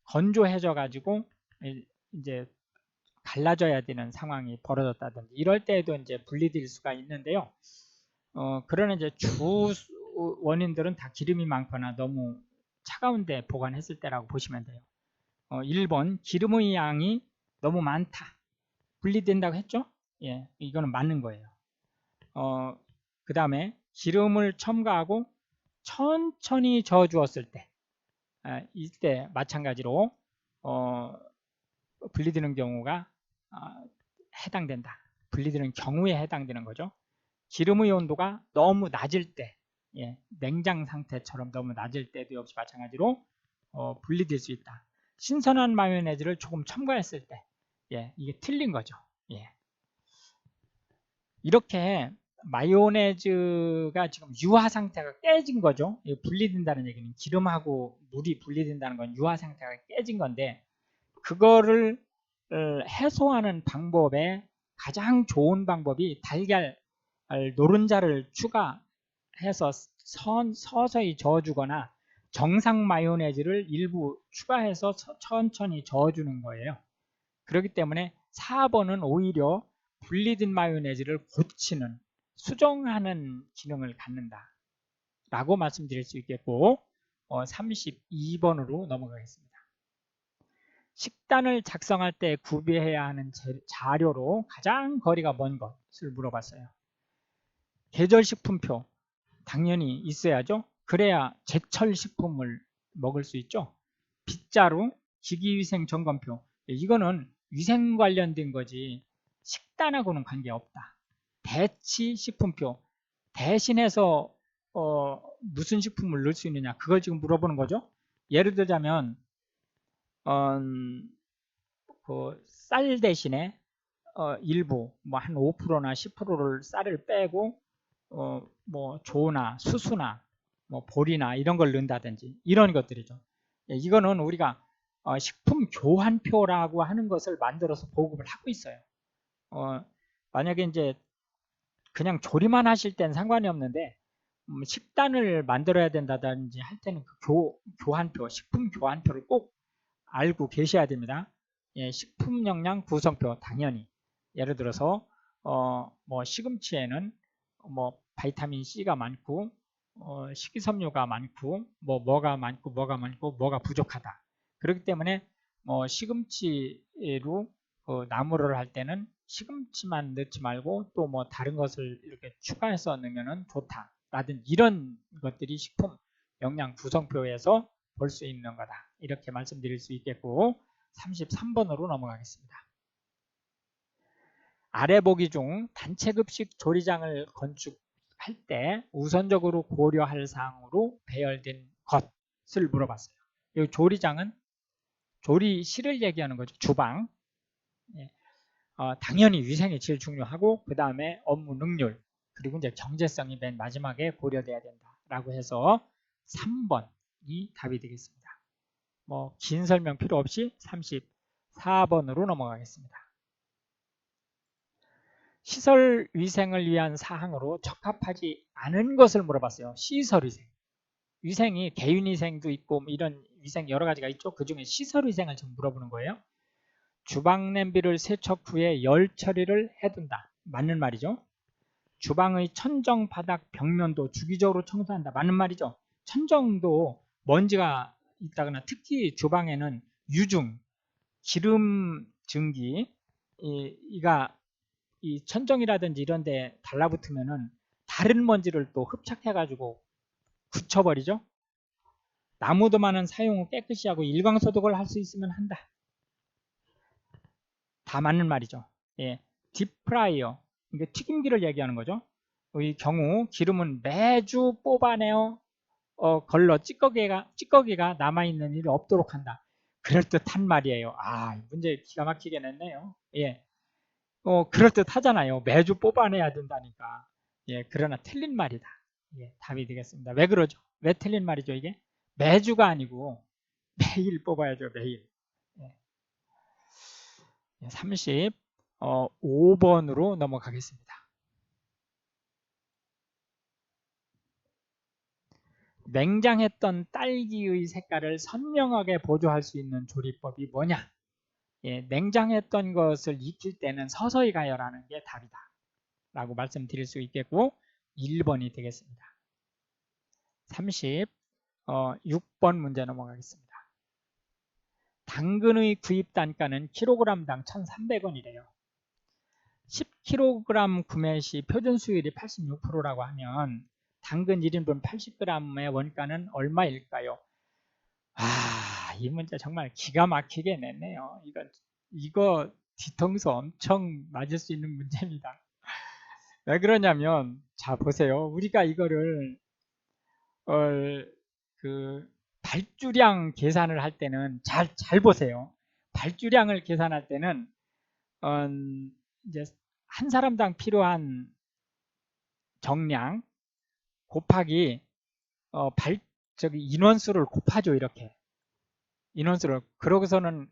건조해져 가지고 이제 갈라져야 되는 상황이 벌어졌다든지 이럴 때에도 이제 분리될 수가 있는데요. 그러나 이제 주 원인들은 다 기름이 많거나 너무 차가운데 보관했을 때라고 보시면 돼요. 1번 기름의 양이 너무 많다. 분리된다고 했죠? 예, 이거는 맞는 거예요. 그 다음에 기름을 첨가하고 천천히 저어주었을 때 이때 마찬가지로 분리되는 경우가 해당된다. 분리되는 경우에 해당되는 거죠. 기름의 온도가 너무 낮을 때 냉장 상태처럼 너무 낮을 때도 역시 마찬가지로 분리될 수 있다. 신선한 마요네즈를 조금 첨가했을 때 이게 틀린 거죠. 이렇게 마요네즈가 지금 유화 상태가 깨진 거죠. 분리된다는 얘기는 기름하고 물이 분리된다는 건 유화 상태가 깨진 건데 그거를 해소하는 방법에 가장 좋은 방법이 달걀 노른자를 추가해서 서서히 저어주거나 정상 마요네즈를 일부 추가해서 천천히 저어주는 거예요. 그렇기 때문에 4번은 오히려 분리된 마요네즈를 고치는 수정하는 기능을 갖는다 라고 말씀드릴 수 있겠고 32번으로 넘어가겠습니다. 식단을 작성할 때 구비해야 하는 자료로 가장 거리가 먼 것을 물어봤어요. 계절식품표 당연히 있어야죠. 그래야 제철 식품을 먹을 수 있죠. 빗자루, 기기위생점검표 이거는 위생 관련된 거지 식단하고는 관계없다. 대치식품표 대신해서 무슨 식품을 넣을 수 있느냐 그걸 지금 물어보는 거죠. 예를 들자면 쌀 대신에 일부 뭐 한 5%나 10%를 쌀을 빼고 뭐 조나 수수나 뭐 보리나 이런 걸 넣는다든지 이런 것들이죠. 이거는 우리가 식품 교환표라고 하는 것을 만들어서 보급을 하고 있어요. 만약에 이제 그냥 조리만 하실 땐 상관이 없는데 식단을 만들어야 된다든지 할 때는 그 교환표, 식품 교환표를 꼭 알고 계셔야 됩니다. 식품 영양 구성표 당연히 예를 들어서 뭐 시금치에는 뭐 바이타민 C가 많고 식이섬유가 많고 뭐가 많고 뭐가 부족하다. 그렇기 때문에 시금치로 나물을 할 때는 시금치만 넣지 말고 또 뭐 다른 것을 이렇게 추가해서 넣으면 좋다. 라든 이런 것들이 식품 영양 구성표에서 볼 수 있는 거다. 이렇게 말씀드릴 수 있겠고 33번으로 넘어가겠습니다. 아래 보기 중 단체급식 조리장을 건축할 때 우선적으로 고려할 사항으로 배열된 것을 물어봤어요. 이 조리장은 조리실을 얘기하는 거죠. 주방. 예. 당연히 위생이 제일 중요하고 그 다음에 업무 능률 그리고 이제 경제성이 맨 마지막에 고려돼야 된다라고 해서 3번이 답이 되겠습니다. 뭐 긴 설명 필요 없이 34번으로 넘어가겠습니다. 시설 위생을 위한 사항으로 적합하지 않은 것을 물어봤어요. 시설 위생. 위생이 개인 위생도 있고 이런 위생 여러 가지가 있죠. 그 중에 시설 위생을 지금 물어보는 거예요. 주방 냄비를 세척 후에 열 처리를 해둔다. 맞는 말이죠. 주방의 천정, 바닥, 벽면도 주기적으로 청소한다. 맞는 말이죠. 천정도 먼지가 있다거나 특히 주방에는 유증, 기름 증기 이가 이 천정이라든지 이런 데 달라붙으면은 다른 먼지를 또 흡착해가지고 굳혀버리죠. 나무도마는 사용 후 깨끗이 하고 일광소독을 할 수 있으면 한다. 다 맞는 말이죠. 예, 딥프라이어, 이게 튀김기를 얘기하는 거죠. 이 경우 기름은 매주 뽑아내어 걸러 찌꺼기가 남아있는 일이 없도록 한다. 그럴듯한 말이에요. 문제 기가 막히게 냈네요. 예, 그럴듯하잖아요. 매주 뽑아내야 된다니까. 예, 그러나 틀린 말이다. 예, 답이 되겠습니다. 왜 그러죠? 왜 틀린 말이죠, 이게? 매주가 아니고 매일 뽑아야죠, 매일. 예. 35번으로 넘어가겠습니다. 냉장했던 딸기의 색깔을 선명하게 보조할 수 있는 조리법이 뭐냐? 예, 냉장했던 것을 익힐 때는 서서히 가열하는 게 답이다. 라고 말씀드릴 수 있겠고 1번이 되겠습니다. 36번 문제 넘어가겠습니다. 당근의 구입 단가는 킬로그램당 1,300원이래요. 10kg 구매 시 표준 수율이 86%라고 하면 당근 1인분 80g의 원가는 얼마일까요? 이 문제 정말 기가 막히게 냈네요. 이거 뒤통수 엄청 맞을 수 있는 문제입니다. 왜 그러냐면, 자, 보세요. 우리가 이거를, 발주량 계산을 할 때는, 잘 보세요. 발주량을 계산할 때는, 이제, 한 사람당 필요한 정량 곱하기, 인원수를 곱하죠, 이렇게. 인원수를. 그러고서는,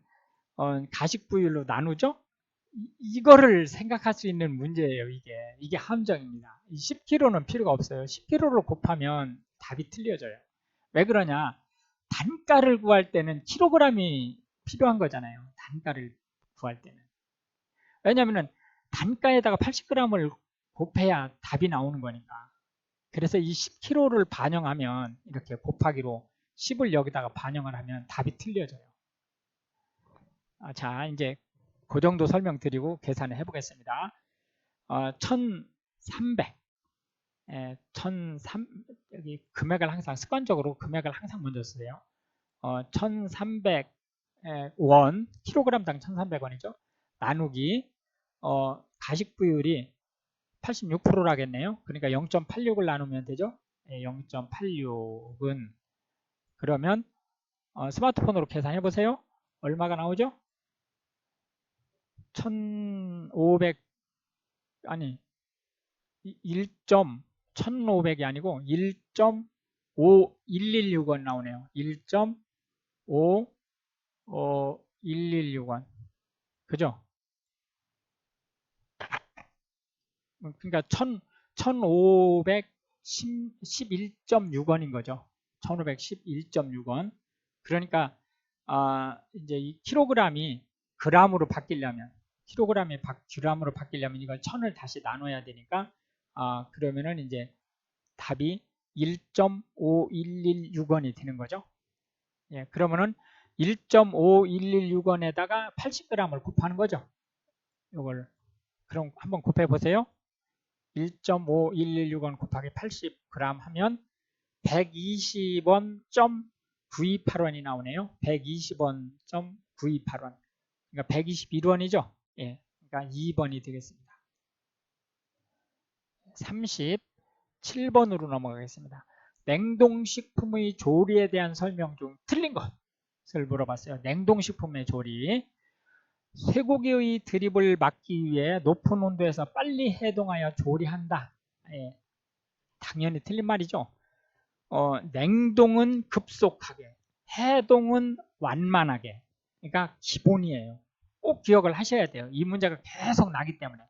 가식 부율로 나누죠? 이거를 생각할 수 있는 문제예요, 이게 함정입니다. 10kg는 필요가 없어요. 10kg를 곱하면 답이 틀려져요. 왜 그러냐? 단가를 구할 때는 킬로그램이 필요한 거잖아요. 단가를 구할 때는. 왜냐하면 단가에다가 80g을 곱해야 답이 나오는 거니까. 그래서 이 10kg를 반영하면 이렇게 곱하기로 10을 여기다가 반영을 하면 답이 틀려져요. 자, 이제 그 정도 설명드리고 계산을 해보겠습니다. 1300. 1300. 여기 금액을 항상 습관적으로 금액을 항상 먼저 쓰세요. 1300원, 킬로그램당 1300원이죠. 나누기 가식 부율이 86%라겠네요. 그러니까 0.86을 나누면 되죠. 0.86은 그러면 스마트폰으로 계산해 보세요. 얼마가 나오죠? 1500 아니 1500이 아니고 1.5116원 나오네요. 1.5116원. 그죠? 그러니까 1511.6원인 거죠. 1511.6원. 그러니까 이제 이 킬로그램이 그램으로 바뀌려면 킬로그램이 그램으로 바뀌려면 이걸 1000을 다시 나눠야 되니까 그러면은 이제 답이 1.5116원이 되는 거죠. 예, 그러면은 1.5116원에다가 80g을 곱하는 거죠. 이걸 그럼 한번 곱해 보세요. 1.5116원 곱하기 80g 하면 120원.928원이 나오네요. 120원 1.928원. 그러니까 121원이죠. 예. 그러니까 2번이 되겠습니다. 37번으로 넘어가겠습니다. 냉동식품의 조리에 대한 설명 중 틀린 것을 물어봤어요. 냉동식품의 조리. 쇠고기의 드립을 막기 위해 높은 온도에서 빨리 해동하여 조리한다. 예, 당연히 틀린 말이죠. 냉동은 급속하게, 해동은 완만하게. 그러니까 기본이에요. 꼭 기억을 하셔야 돼요. 이 문제가 계속 나기 때문에.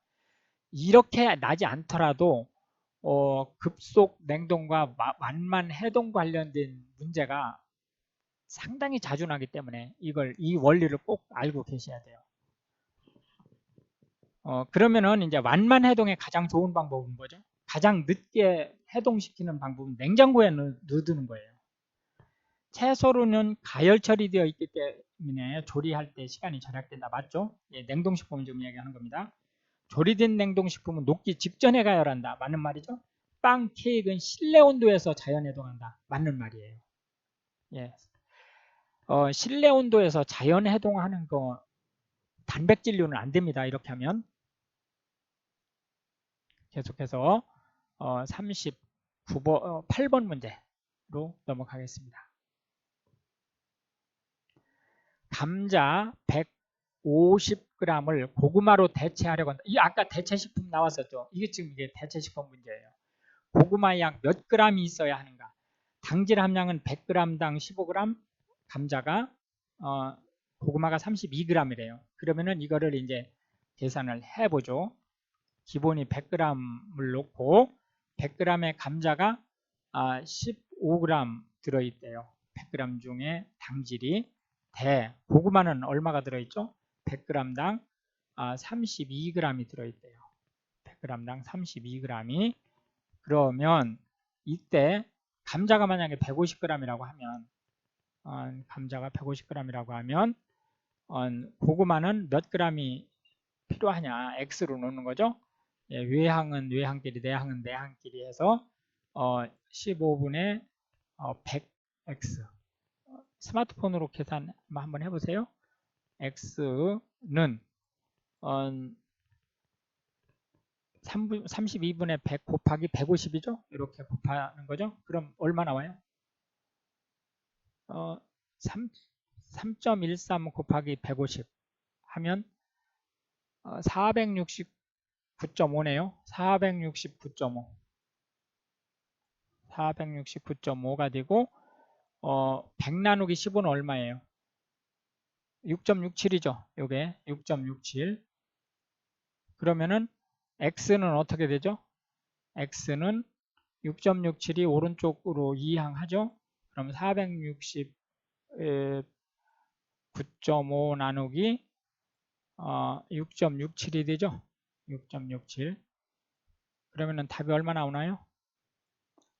이렇게 나지 않더라도 급속 냉동과 완만 해동 관련된 문제가 상당히 자주 나기 때문에 이 원리를 꼭 알고 계셔야 돼요. 그러면은 이제 완만 해동의 가장 좋은 방법은 뭐죠? 가장 늦게 해동시키는 방법은 냉장고에 넣어두는 거예요. 채소로는 가열 처리되어 있기 때문에 조리할 때 시간이 절약된다. 맞죠? 예, 냉동식품 좀 이야기하는 겁니다. 조리된 냉동식품은 녹기 직전에 가열한다. 맞는 말이죠? 빵, 케이크는 실내 온도에서 자연 해동한다. 맞는 말이에요. 예. 실내 온도에서 자연 해동하는 거 단백질류는 안 됩니다. 이렇게 하면. 계속해서 8번 문제로 넘어가겠습니다. 감자 150g을 고구마로 대체하려고 한다. 이 아까 대체식품 나왔었죠. 이게 지금 이게 대체식품 문제예요. 고구마 약 몇 g이 있어야 하는가? 당질 함량은 100g당 15g, 감자가 고구마가 32g이래요. 그러면은 이거를 이제 계산을 해보죠. 기본이 100g을 놓고 100g의 감자가 15g 들어있대요. 100g 중에 당질이 고구마는 얼마가 들어있죠? 100g당 32g이 들어있대요. 100g당 32g이. 그러면 이때 감자가 만약에 150g이라고 하면 감자가 150g이라고 하면 고구마는 몇 g이 필요하냐? X로 놓는 거죠. 예, 외항은 외항끼리, 내항은 내항끼리 해서 15분의 100X. 스마트폰으로 계산 한번 해보세요. X는 32분의 100 곱하기 150이죠. 이렇게 곱하는 거죠. 그럼 얼마 나와요? 3.13 곱하기 150 하면 469.5네요. 469.5. 469.5가 되고 100 나누기 15는 얼마예요? 6.67이죠. 요게 6.67. 그러면은 X는 어떻게 되죠? X는 6.67이 오른쪽으로 이항하죠. 그럼 469.5 나누기 6.67이 되죠. 6.67. 그러면은 답이 얼마 나오나요?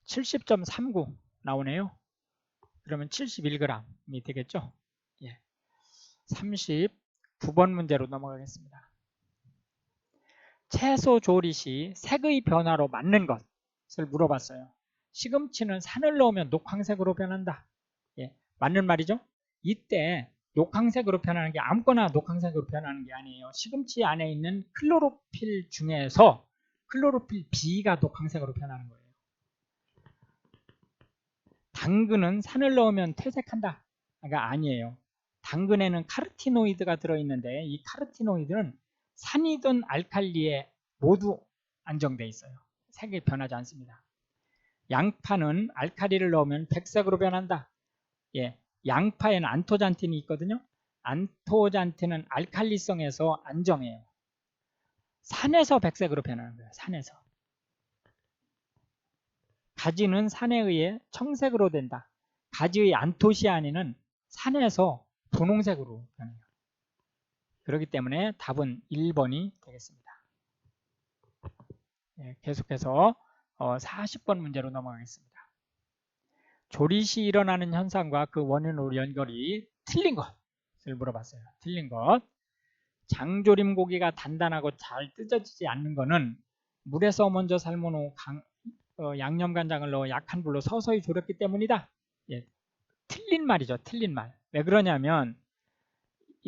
70.39 나오네요. 그러면 71g이 되겠죠. 예. 39번 문제로 넘어가겠습니다. 채소 조리 시 색의 변화로 맞는 것을 물어봤어요. 시금치는 산을 넣으면 녹황색으로 변한다. 예, 맞는 말이죠. 이때 녹황색으로 변하는 게 아무거나 녹황색으로 변하는 게 아니에요. 시금치 안에 있는 클로로필 중에서 클로로필 B가 녹황색으로 변하는 거예요. 당근은 산을 넣으면 퇴색한다. 그러니까 아니에요. 당근에는 카르티노이드가 들어있는데 이 카르티노이드는 산이든 알칼리에 모두 안정되어 있어요. 색이 변하지 않습니다. 양파는 알칼리를 넣으면 백색으로 변한다. 예, 양파에는 안토잔틴이 있거든요. 안토잔틴은 알칼리성에서 안정해요. 산에서 백색으로 변하는 거예요. 산에서. 가지는 산에 의해 청색으로 된다. 가지의 안토시아닌은 산에서 분홍색으로 변해요. 그렇기 때문에 답은 1번이 되겠습니다. 예, 계속해서 40번 문제로 넘어가겠습니다. 조리 시 일어나는 현상과 그 원인으로 연결이 틀린 것을 물어봤어요. 틀린 것. 장조림 고기가 단단하고 잘 뜯어지지 않는 것은 물에서 먼저 삶은 후 양념간장을 넣어 약한 불로 서서히 졸였기 때문이다. 예, 틀린 말이죠. 틀린 말. 왜 그러냐면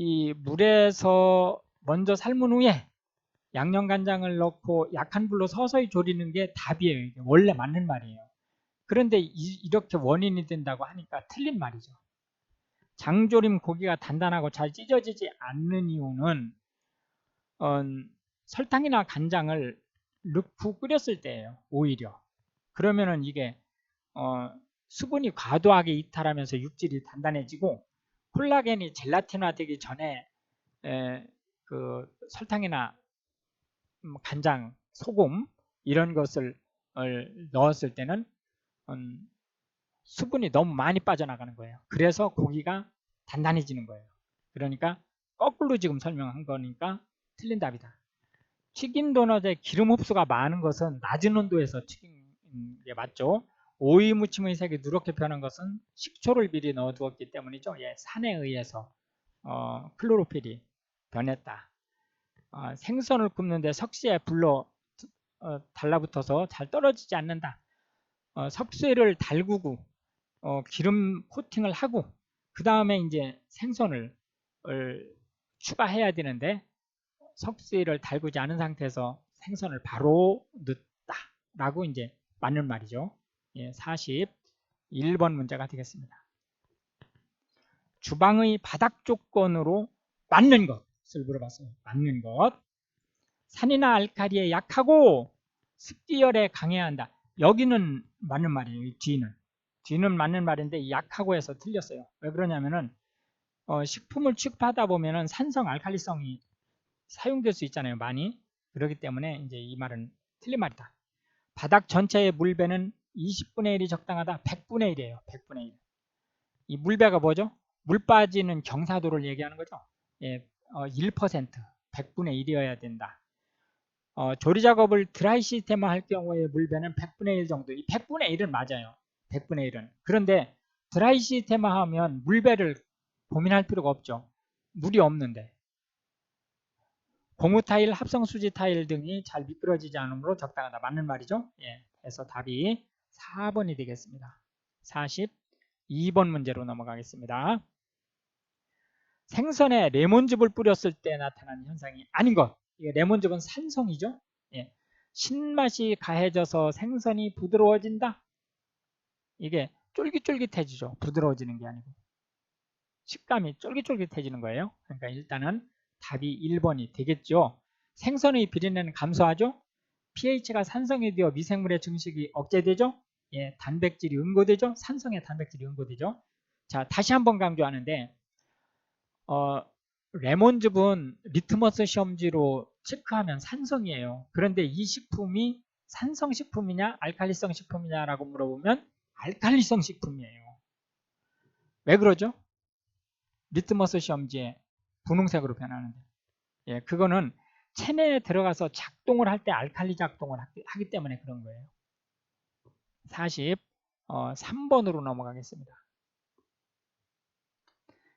이 물에서 먼저 삶은 후에 양념간장을 넣고 약한 불로 서서히 졸이는 게 답이에요. 이게 원래 맞는 말이에요. 그런데 이렇게 원인이 된다고 하니까 틀린 말이죠. 장조림 고기가 단단하고 잘 찢어지지 않는 이유는 설탕이나 간장을 넣고 끓였을 때예요. 오히려. 그러면은 이게 수분이 과도하게 이탈하면서 육질이 단단해지고 콜라겐이 젤라틴화되기 전에 그 설탕이나 간장, 소금 이런 것을 넣었을 때는 수분이 너무 많이 빠져나가는 거예요. 그래서 고기가 단단해지는 거예요. 그러니까 거꾸로 지금 설명한 거니까 틀린 답이다. 튀긴 도넛의 기름 흡수가 많은 것은 낮은 온도에서 튀긴 게 맞죠. 오이 무침의 색이 누렇게 변한 것은 식초를 미리 넣어두었기 때문이죠. 예, 산에 의해서 클로로필이 변했다. 생선을 굽는데 석쇠에 불로 달라붙어서 잘 떨어지지 않는다. 석쇠를 달구고 기름 코팅을 하고 그 다음에 이제 생선을 추가해야 되는데 석쇠를 달구지 않은 상태에서 생선을 바로 넣었다라고 이제 맞는 말이죠. 예, 41번 문제가 되겠습니다. 주방의 바닥 조건으로 맞는 것을 물어봤어요. 맞는 것. 산이나 알칼리에 약하고 습기열에 강해야 한다. 여기는 맞는 말이에요. 이 뒤는 맞는 말인데 약하고 해서 틀렸어요. 왜 그러냐면은 식품을 취급하다 보면은 산성, 알칼리성이 사용될 수 있잖아요. 많이. 그렇기 때문에 이제 이 말은 틀린 말이다. 바닥 전체의 물배는 20분의 1이 적당하다. 100분의 1이에요. 100분의 1. 이 물배가 뭐죠? 물 빠지는 경사도를 얘기하는 거죠. 예, 1%, 100분의 1이어야 된다. 조리 작업을 드라이 시스템을 할 경우에 물배는 100분의 1 정도. 이 100분의 1은 맞아요. 100분의 1은. 그런데 드라이 시스템 하면 물배를 고민할 필요가 없죠. 물이 없는데. 고무 타일, 합성 수지 타일 등이 잘 미끄러지지 않으므로 적당하다. 맞는 말이죠. 예. 그래서 답이 4번이 되겠습니다. 42번 문제로 넘어가겠습니다. 생선에 레몬즙을 뿌렸을 때 나타나는 현상이 아닌 것. 이게 레몬즙은 산성이죠. 예. 신맛이 가해져서 생선이 부드러워진다. 이게 쫄깃쫄깃해지죠. 부드러워지는 게 아니고. 식감이 쫄깃쫄깃해지는 거예요. 그러니까 일단은 답이 1번이 되겠죠. 생선의 비린내는 감소하죠. pH가 산성이 되어 미생물의 증식이 억제되죠. 예, 단백질이 응고되죠. 산성의 단백질이 응고되죠. 자, 다시 한번 강조하는데 레몬즙은 리트머스 시험지로 체크하면 산성이에요. 그런데 이 식품이 산성 식품이냐 알칼리성 식품이냐라고 물어보면 알칼리성 식품이에요. 왜 그러죠? 리트머스 시험지에 분홍색으로 변하는데, 예, 그거는 체내에 들어가서 작동을 할 때 알칼리 작동을 하기 때문에 그런 거예요. 43번으로 넘어가겠습니다.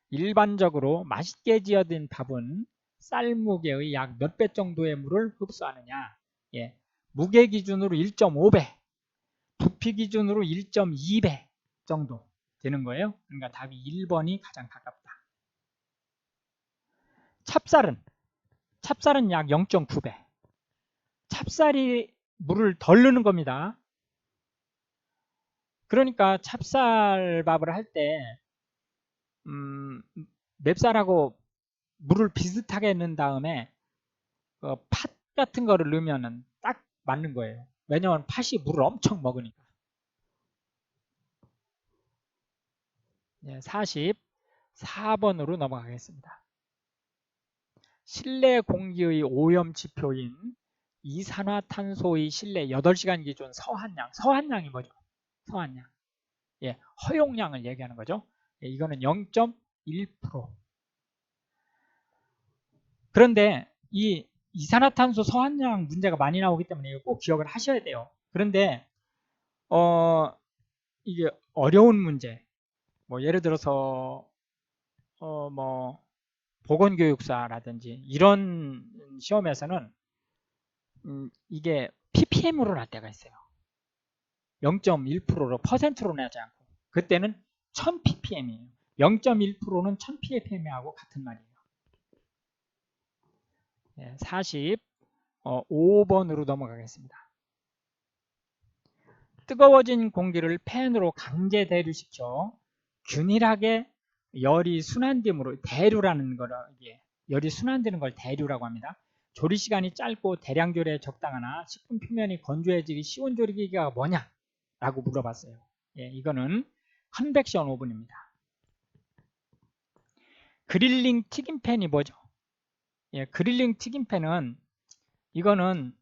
일반적으로 맛있게 지어진 밥은 쌀무게의 약 몇 배 정도의 물을 흡수하느냐. 예, 무게 기준으로 1.5배, 부피 기준으로 1.2배 정도 되는 거예요. 그러니까 답이 1번이 가장 가깝다. 찹쌀은 약 0.9배. 찹쌀이 물을 덜 넣는 겁니다. 그러니까 찹쌀밥을 할 때 맵쌀하고 물을 비슷하게 넣은 다음에 팥 같은 거를 넣으면 딱 맞는 거예요. 왜냐하면 팥이 물을 엄청 먹으니까. 44번으로 넘어가겠습니다. 실내 공기의 오염 지표인 이산화탄소의 실내 8시간 기준 서한량이 뭐죠? 서한량. 예, 허용량을 얘기하는 거죠. 예, 이거는 0.1%. 그런데 이 이산화탄소 서한량 문제가 많이 나오기 때문에 꼭 기억을 하셔야 돼요. 그런데 이게 어려운 문제, 뭐 예를 들어서 뭐 보건교육사라든지 이런 시험에서는 이게 ppm으로 날 때가 있어요. 0.1%로 퍼센트로 나지 않고 그때는 1000ppm이에요. 0.1%는 1000ppm하고 같은 말이에요. 45번으로 넘어가겠습니다. 뜨거워진 공기를 팬으로 강제 대류시켜 균일하게 열이 순환됨으로 대류라는 거를 열이 순환되는 걸 대류라고 합니다. 조리 시간이 짧고 대량 조리에 적당하나 식품 표면이 건조해지기 쉬운 조리기계가 뭐냐? 라고 물어봤어요. 이거는 컨벡션 오븐입니다. 그릴링 튀김팬이 뭐죠? 그릴링 튀김팬은 이거는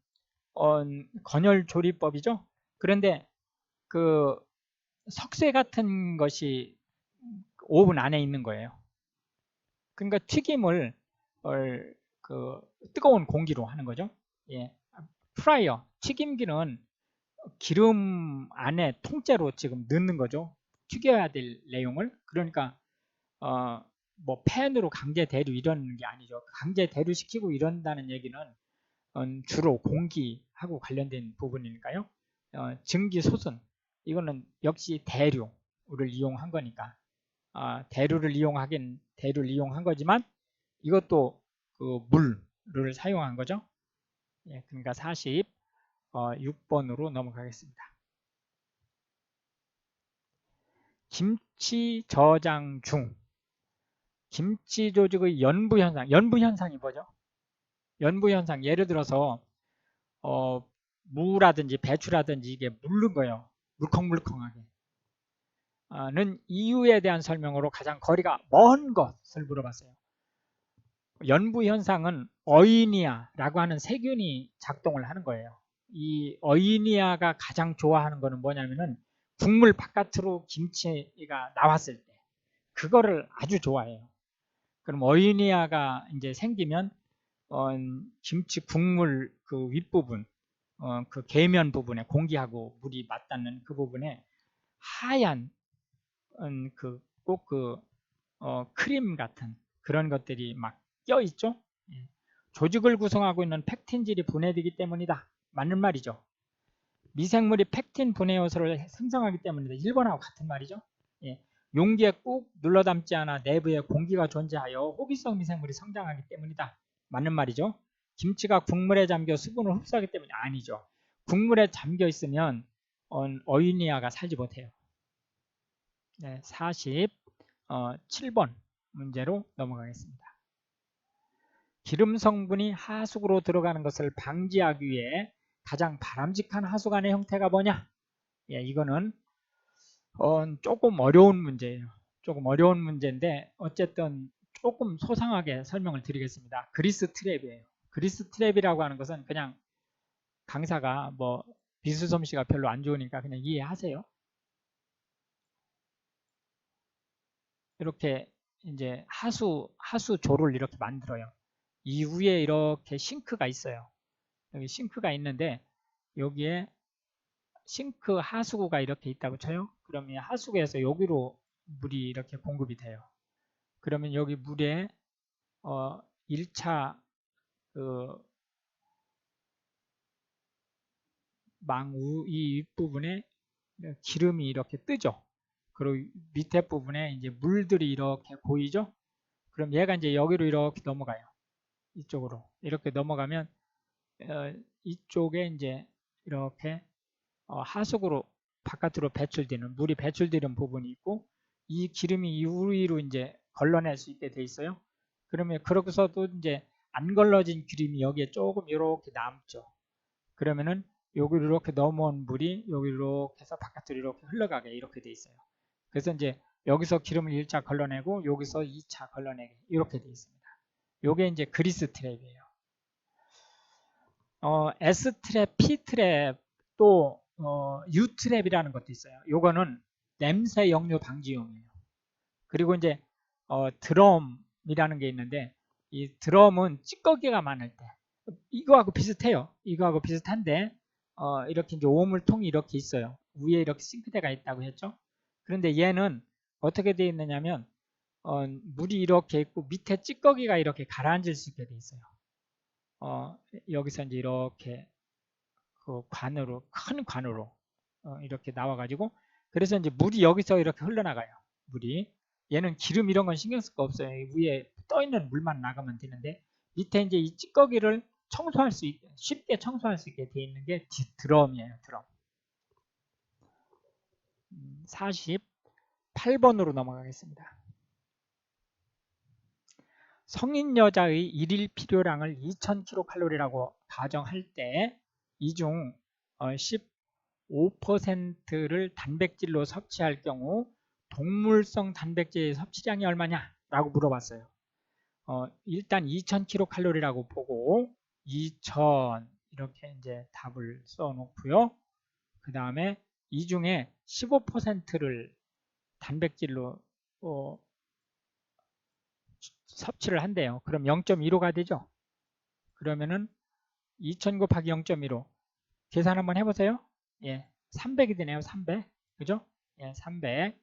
건열 조리법이죠. 그런데 그 석쇠 같은 것이 오븐 안에 있는 거예요. 그러니까 튀김을 그 뜨거운 공기로 하는 거죠. 프라이어, 튀김기는 기름 안에 통째로 지금 넣는 거죠. 튀겨야 될 내용을. 그러니까 뭐 팬으로 강제 대류 이런 게 아니죠. 강제 대류시키고 이런다는 얘기는 주로 공기하고 관련된 부분이니까요. 증기 소순 이거는 역시 대류를 이용한 거니까 대류를 이용한 거지만 이것도 그 물을 사용한 거죠. 그러니까 46번으로 넘어가겠습니다. 김치 저장 중 김치 조직의 연부현상이 뭐죠? 연부현상 예를 들어서 무라든지 배추라든지 이게 물른 거예요. 물컹물컹하게. 는 이유에 대한 설명으로 가장 거리가 먼 것을 물어봤어요. 연부현상은 어이니아라고 하는 세균이 작동을 하는 거예요. 이 어이니아가 가장 좋아하는 거는 뭐냐면은 국물 바깥으로 김치가 나왔을 때 그거를 아주 좋아해요. 그럼 어이니아가 이제 생기면 김치 국물 그 윗부분 그 계면 부분에 공기하고 물이 맞닿는 그 부분에 하얀 꼭 크림 같은 그런 것들이 막 껴있죠. 조직을 구성하고 있는 팩틴질이 분해되기 때문이다. 맞는 말이죠. 미생물이 팩틴 분해 요소를 생성하기 때문이다. 1번하고 같은 말이죠. 용기에 꾹 눌러 담지 않아 내부에 공기가 존재하여 호기성 미생물이 성장하기 때문이다. 맞는 말이죠. 김치가 국물에 잠겨 수분을 흡수하기 때문이 아니죠. 국물에 잠겨 있으면 어이니아가 살지 못해요. 47번 문제로 넘어가겠습니다. 기름 성분이 하수구로 들어가는 것을 방지하기 위해 가장 바람직한 하수관의 형태가 뭐냐? 이거는 조금 어려운 문제예요. 조금 어려운 문제인데 어쨌든 조금 소상하게 설명을 드리겠습니다. 그리스 트랩이에요. 그리스 트랩이라고 하는 것은 그냥 강사가 뭐 비수 솜씨가 별로 안 좋으니까 그냥 이해하세요. 이렇게 이제 하수조를 이렇게 만들어요. 이후에 이렇게 싱크가 있어요. 여기 싱크가 있는데 여기에 싱크 하수구가 이렇게 있다고 쳐요. 그러면 하수구에서 여기로 물이 이렇게 공급이 돼요. 그러면 여기 물에 1차 그 망우 이 윗부분에 기름이 이렇게 뜨죠. 그리고 밑에 부분에 이제 물들이 이렇게 보이죠. 그럼 얘가 이제 여기로 이렇게 넘어가요. 이쪽으로 이렇게 넘어가면 이쪽에 이제 이렇게 하수구로 바깥으로 배출되는 물이 배출되는 부분이 있고 이 기름이 이 위로 이제 걸러낼 수 있게 돼 있어요. 그러면 그러고서도 이제 안 걸러진 기름이 여기에 조금 이렇게 남죠. 그러면은 여기로 이렇게 넘어온 물이 여기로 해서 바깥으로 이렇게 흘러가게 이렇게 돼 있어요. 그래서 이제 여기서 기름을 1차 걸러내고 여기서 2차 걸러내게 이렇게 돼 있습니다. 요게 이제 그리스 트랩이에요. S 트랩, P 트랩 또 U 트랩이라는 것도 있어요. 요거는 냄새 역류 방지용이에요. 그리고 이제 드럼이라는 게 있는데 이 드럼은 찌꺼기가 많을 때 이거하고 비슷해요. 이거하고 비슷한데 이렇게 이제 오물통이 이렇게 있어요. 위에 이렇게 싱크대가 있다고 했죠. 그런데 얘는 어떻게 되어 있느냐면 물이 이렇게 있고 밑에 찌꺼기가 이렇게 가라앉을 수 있게 되어 있어요. 여기서 이제 이렇게 그 관으로 큰 관으로 이렇게 나와가지고 그래서 이제 물이 여기서 이렇게 흘러나가요. 물이 얘는 기름 이런 건 신경 쓸 거 없어요. 위에 떠 있는 물만 나가면 되는데 밑에 이제 이 찌꺼기를 쉽게 청소할 수 있게 되어 있는 게 드럼이에요. 드럼. 48번으로 넘어가겠습니다. 성인 여자의 일일 필요량을 2000kcal라고 가정할 때 이 중 15%를 단백질로 섭취할 경우 동물성 단백질 섭취량이 얼마냐라고 물어봤어요. 일단 2000kcal라고 보고 2000 이렇게 이제 답을 써놓고요. 그 다음에 이 중에 15%를 단백질로 섭취를 한대요. 그럼 0.15가 되죠. 그러면은 2000 곱하기 0.15 계산 한번 해보세요. 예, 300이 되네요. 300. 그죠? 예, 300.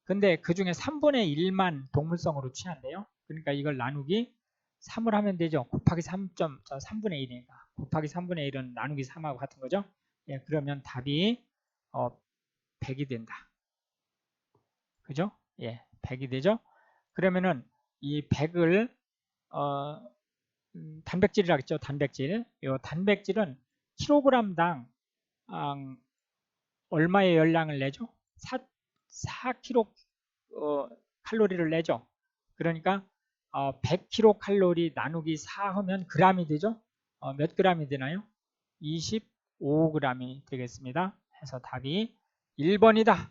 근데 그 중에 3분의 1만 동물성으로 취한대요. 그러니까 이걸 나누기 3을 하면 되죠. 곱하기 3분의 1이니까. 곱하기 3분의 1은 나누기 3하고 같은 거죠. 예, 그러면 답이 100이 된다. 그죠? 예, 100이 되죠. 그러면은 이 100을 단백질이라고 했죠. 단백질. 이 단백질은 킬로그램당 얼마의 열량을 내죠? 4kcal 칼로리를 내죠. 그러니까 100kcal 나누기 4 하면 g이 되죠. 몇 g이 되나요? 25g이 되겠습니다. 해서 답이 1번이다.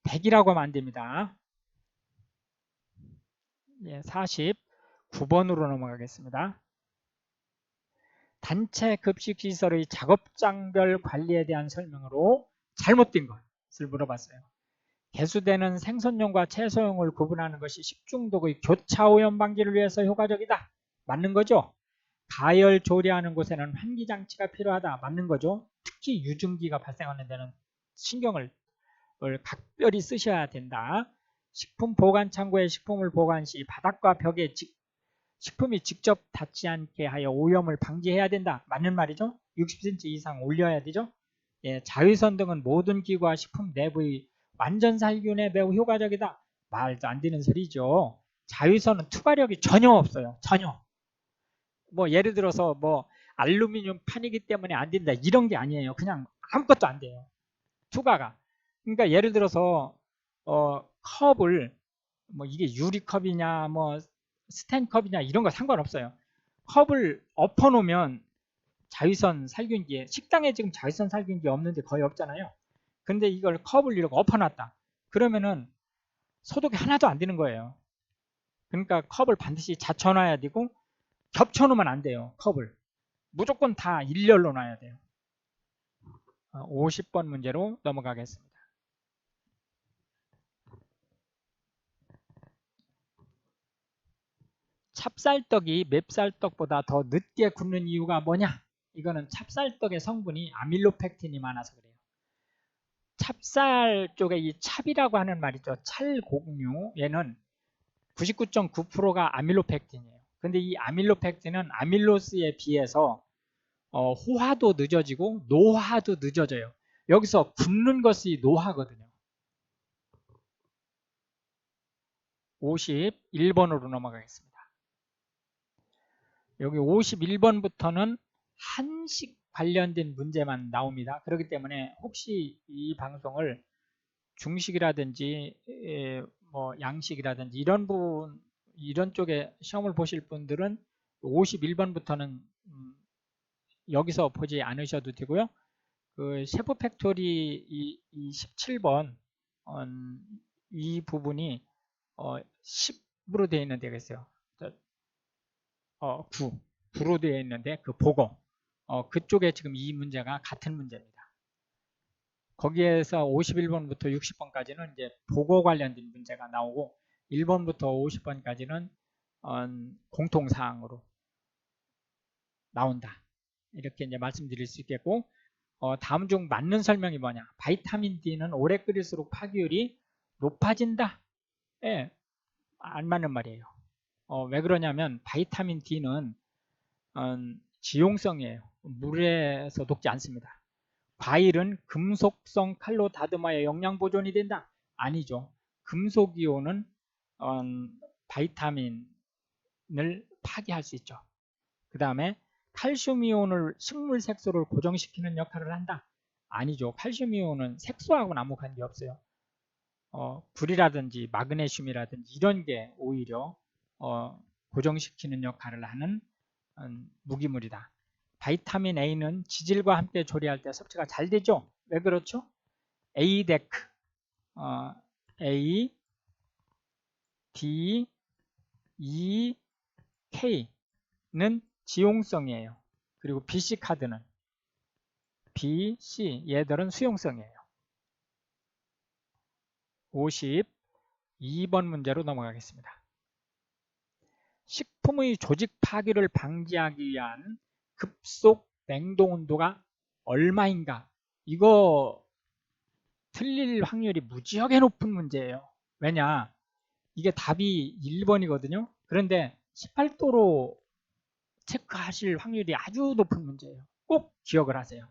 100이라고 하면 안 됩니다. 예, 49번으로 넘어가겠습니다. 단체 급식시설의 작업장별 관리에 대한 설명으로 잘못된 것을 물어봤어요. 개수되는 생선용과 채소용을 구분하는 것이 식중독의 교차오염 방지를 위해서 효과적이다. 맞는 거죠? 가열 조리하는 곳에는 환기장치가 필요하다. 맞는 거죠? 특히 유증기가 발생하는 데는 신경을 각별히 쓰셔야 된다. 식품 보관 창고에 식품을 보관 시 바닥과 벽에 식품이 직접 닿지 않게 하여 오염을 방지해야 된다. 맞는 말이죠? 60cm 이상 올려야 되죠? 예, 자외선 등은 모든 기구와 식품 내부의 완전 살균에 매우 효과적이다. 말도 안 되는 소리죠. 자외선은 투과력이 전혀 없어요. 전혀. 뭐 예를 들어서 뭐 알루미늄 판이기 때문에 안 된다. 이런 게 아니에요. 그냥 아무것도 안 돼요. 투과가. 그러니까 예를 들어서 컵을 뭐 이게 유리컵이냐 뭐 스텐컵이냐 이런 거 상관없어요. 컵을 엎어놓으면 자외선 살균기에 식당에 지금 자외선 살균기 없는데 거의 없잖아요. 근데 이걸 컵을 이렇게 엎어놨다. 그러면은 소독이 하나도 안 되는 거예요. 그러니까 컵을 반드시 닫혀놔야 되고 겹쳐놓으면 안 돼요. 컵을 무조건 다 일렬로 놔야 돼요. 50번 문제로 넘어가겠습니다. 찹쌀떡이 맵쌀떡보다 더 늦게 굳는 이유가 뭐냐? 이거는 찹쌀떡의 성분이 아밀로펙틴이 많아서 그래요. 찹쌀 쪽에 이 찹이라고 하는 말이죠. 찰곡류 얘는 99.9%가 아밀로펙틴이에요. 근데 이 아밀로펙틴은 아밀로스에 비해서 호화도 늦어지고 노화도 늦어져요. 여기서 굳는 것이 노화거든요. 51번으로 넘어가겠습니다. 여기 51번부터는 한식 관련된 문제만 나옵니다. 그렇기 때문에 혹시 이 방송을 중식이라든지 뭐 양식이라든지 이런 쪽에 시험을 보실 분들은 51번부터는 여기서 보지 않으셔도 되고요. 그 셰프 팩토리 이 17번 이 부분이 10으로 되어 있는 데가 있어요. 9로 되어 있는데 그 보고 그쪽에 지금 이 문제가 같은 문제입니다. 거기에서 51번부터 60번까지는 이제 보고 관련된 문제가 나오고 1번부터 50번까지는 공통사항으로 나온다. 이렇게 이제 말씀드릴 수 있겠고 다음 중 맞는 설명이 뭐냐? 바이타민 D는 오래 끓일수록 파기율이 높아진다. 예, 안 맞는 말이에요. 왜 그러냐면 바이타민 D는 지용성이에요. 물에서 녹지 않습니다. 과일은 금속성 칼로다듬어야 영양 보존이 된다. 아니죠. 금속이온은 바이타민을 파괴할 수 있죠. 그 다음에 칼슘 이온을 식물 색소를 고정시키는 역할을 한다. 아니죠. 칼슘 이온은 색소하고는 아무 관계 없어요. 불이라든지 마그네슘이라든지 이런 게 오히려 고정시키는 역할을 하는 무기물이다. 바이타민 A는 지질과 함께 조리할 때 섭취가 잘 되죠. 왜 그렇죠? ADEC, A, D, E, K는 지용성이에요. 그리고 BC 카드는 B, C 얘들은 수용성이에요. 52번 문제로 넘어가겠습니다. 식품의 조직 파괴를 방지하기 위한 급속 냉동 온도가 얼마인가? 이거 틀릴 확률이 무지하게 높은 문제예요. 왜냐? 이게 답이 1번이거든요. 그런데 18도로 체크하실 확률이 아주 높은 문제예요. 꼭 기억을 하세요.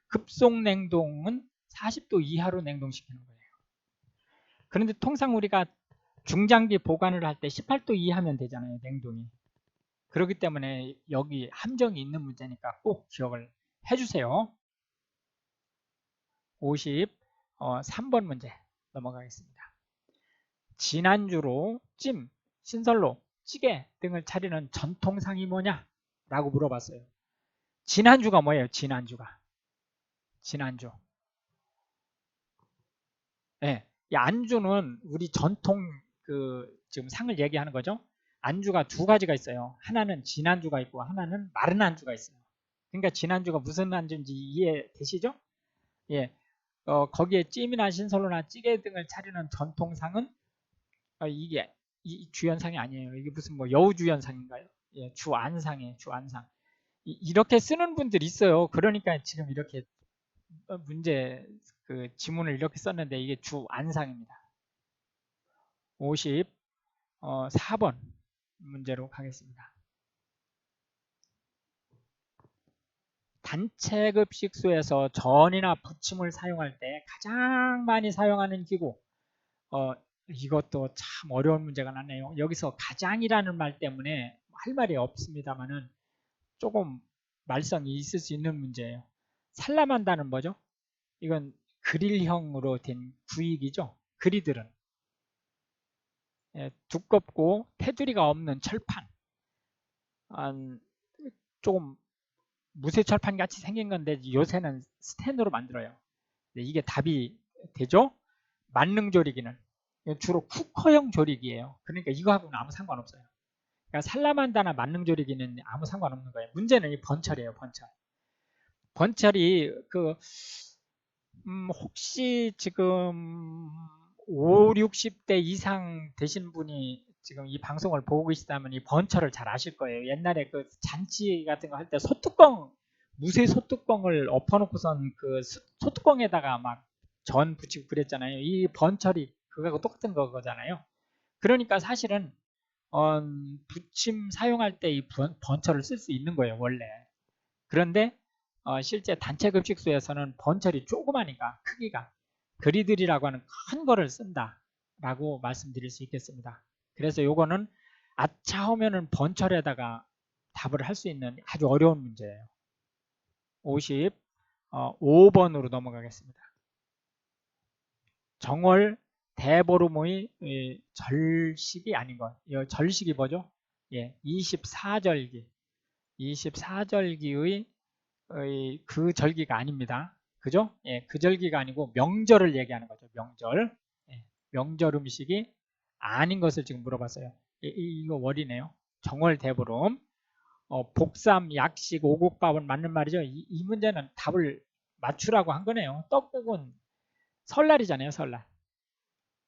급속 냉동은 40도 이하로 냉동시키는 거예요. 그런데 통상 우리가 중장기 보관을 할 때 18도 이하면 되잖아요. 냉동이. 그렇기 때문에 여기 함정이 있는 문제니까 꼭 기억을 해주세요. 53번 문제 넘어가겠습니다. 진안주로 찜, 신설로, 찌개 등을 차리는 전통상이 뭐냐? 라고 물어봤어요. 진안주가 뭐예요? 진안주가. 진안주. 네, 이 안주는 우리 전통 지금 상을 얘기하는 거죠. 안주가 두 가지가 있어요. 하나는 진안주가 있고 하나는 마른 안주가 있어요. 그러니까 진안주가 무슨 안주인지 이해되시죠? 예, 거기에 찜이나 신설로나 찌개 등을 차리는 전통상은 이게 이 주연상이 아니에요. 이게 무슨 뭐 여우주연상인가요? 예, 주안상이에요. 주안상. 이렇게 쓰는 분들이 있어요. 그러니까 지금 이렇게 문제 지문을 이렇게 썼는데 이게 주안상입니다. 54번 문제로 가겠습니다. 단체급 식소에서 전이나 부침을 사용할 때 가장 많이 사용하는 기구. 이것도 참 어려운 문제가 나네요. 여기서 가장이라는 말 때문에 할 말이 없습니다만은 조금 말썽이 있을 수 있는 문제예요. 살라만다는 뭐죠? 이건 그릴형으로 된 구익이죠. 그리들은 두껍고 테두리가 없는 철판, 조금 무쇠철판 같이 생긴 건데 요새는 스텐으로 만들어요. 이게 답이 되죠? 만능조리기는 주로 쿠커형 조리기예요. 그러니까 이거하고는 아무 상관없어요. 그러니까 살라만다나 만능조리기는 아무 상관없는 거예요. 문제는 이 번철이에요. 번철. 번철이 혹시 지금 5, 60대 이상 되신 분이 지금 이 방송을 보고 계시다면 이 번철을 잘 아실 거예요. 옛날에 그 잔치 같은 거 할 때 소뚜껑, 무쇠 소뚜껑을 엎어놓고선 그 소뚜껑에다가 막 전 붙이고 그랬잖아요. 이 번철이 그거하고 똑같은 거잖아요. 그러니까 사실은 부침 사용할 때 이 번철을 쓸 수 있는 거예요. 원래. 그런데 실제 단체급 식소에서는 번철이 조그마니까 크기가 그리들이라고 하는 큰 거를 쓴다라고 말씀드릴 수 있겠습니다. 그래서 요거는 아차 하면은 번철에다가 답을 할 수 있는 아주 어려운 문제예요. 55번으로 넘어가겠습니다. 정월 대보름의 절식이 아닌 것. 절식이 뭐죠? 예, 24절기. 24절기의 그 절기가 아닙니다. 그죠? 예, 그 절기가 아니고 명절을 얘기하는 거죠. 명절. 예, 명절 음식이 아닌 것을 지금 물어봤어요. 이거 월이네요. 정월 대보름. 복삼, 약식, 오곡밥은 맞는 말이죠. 이 문제는 답을 맞추라고 한 거네요. 떡국은 설날이잖아요. 설날.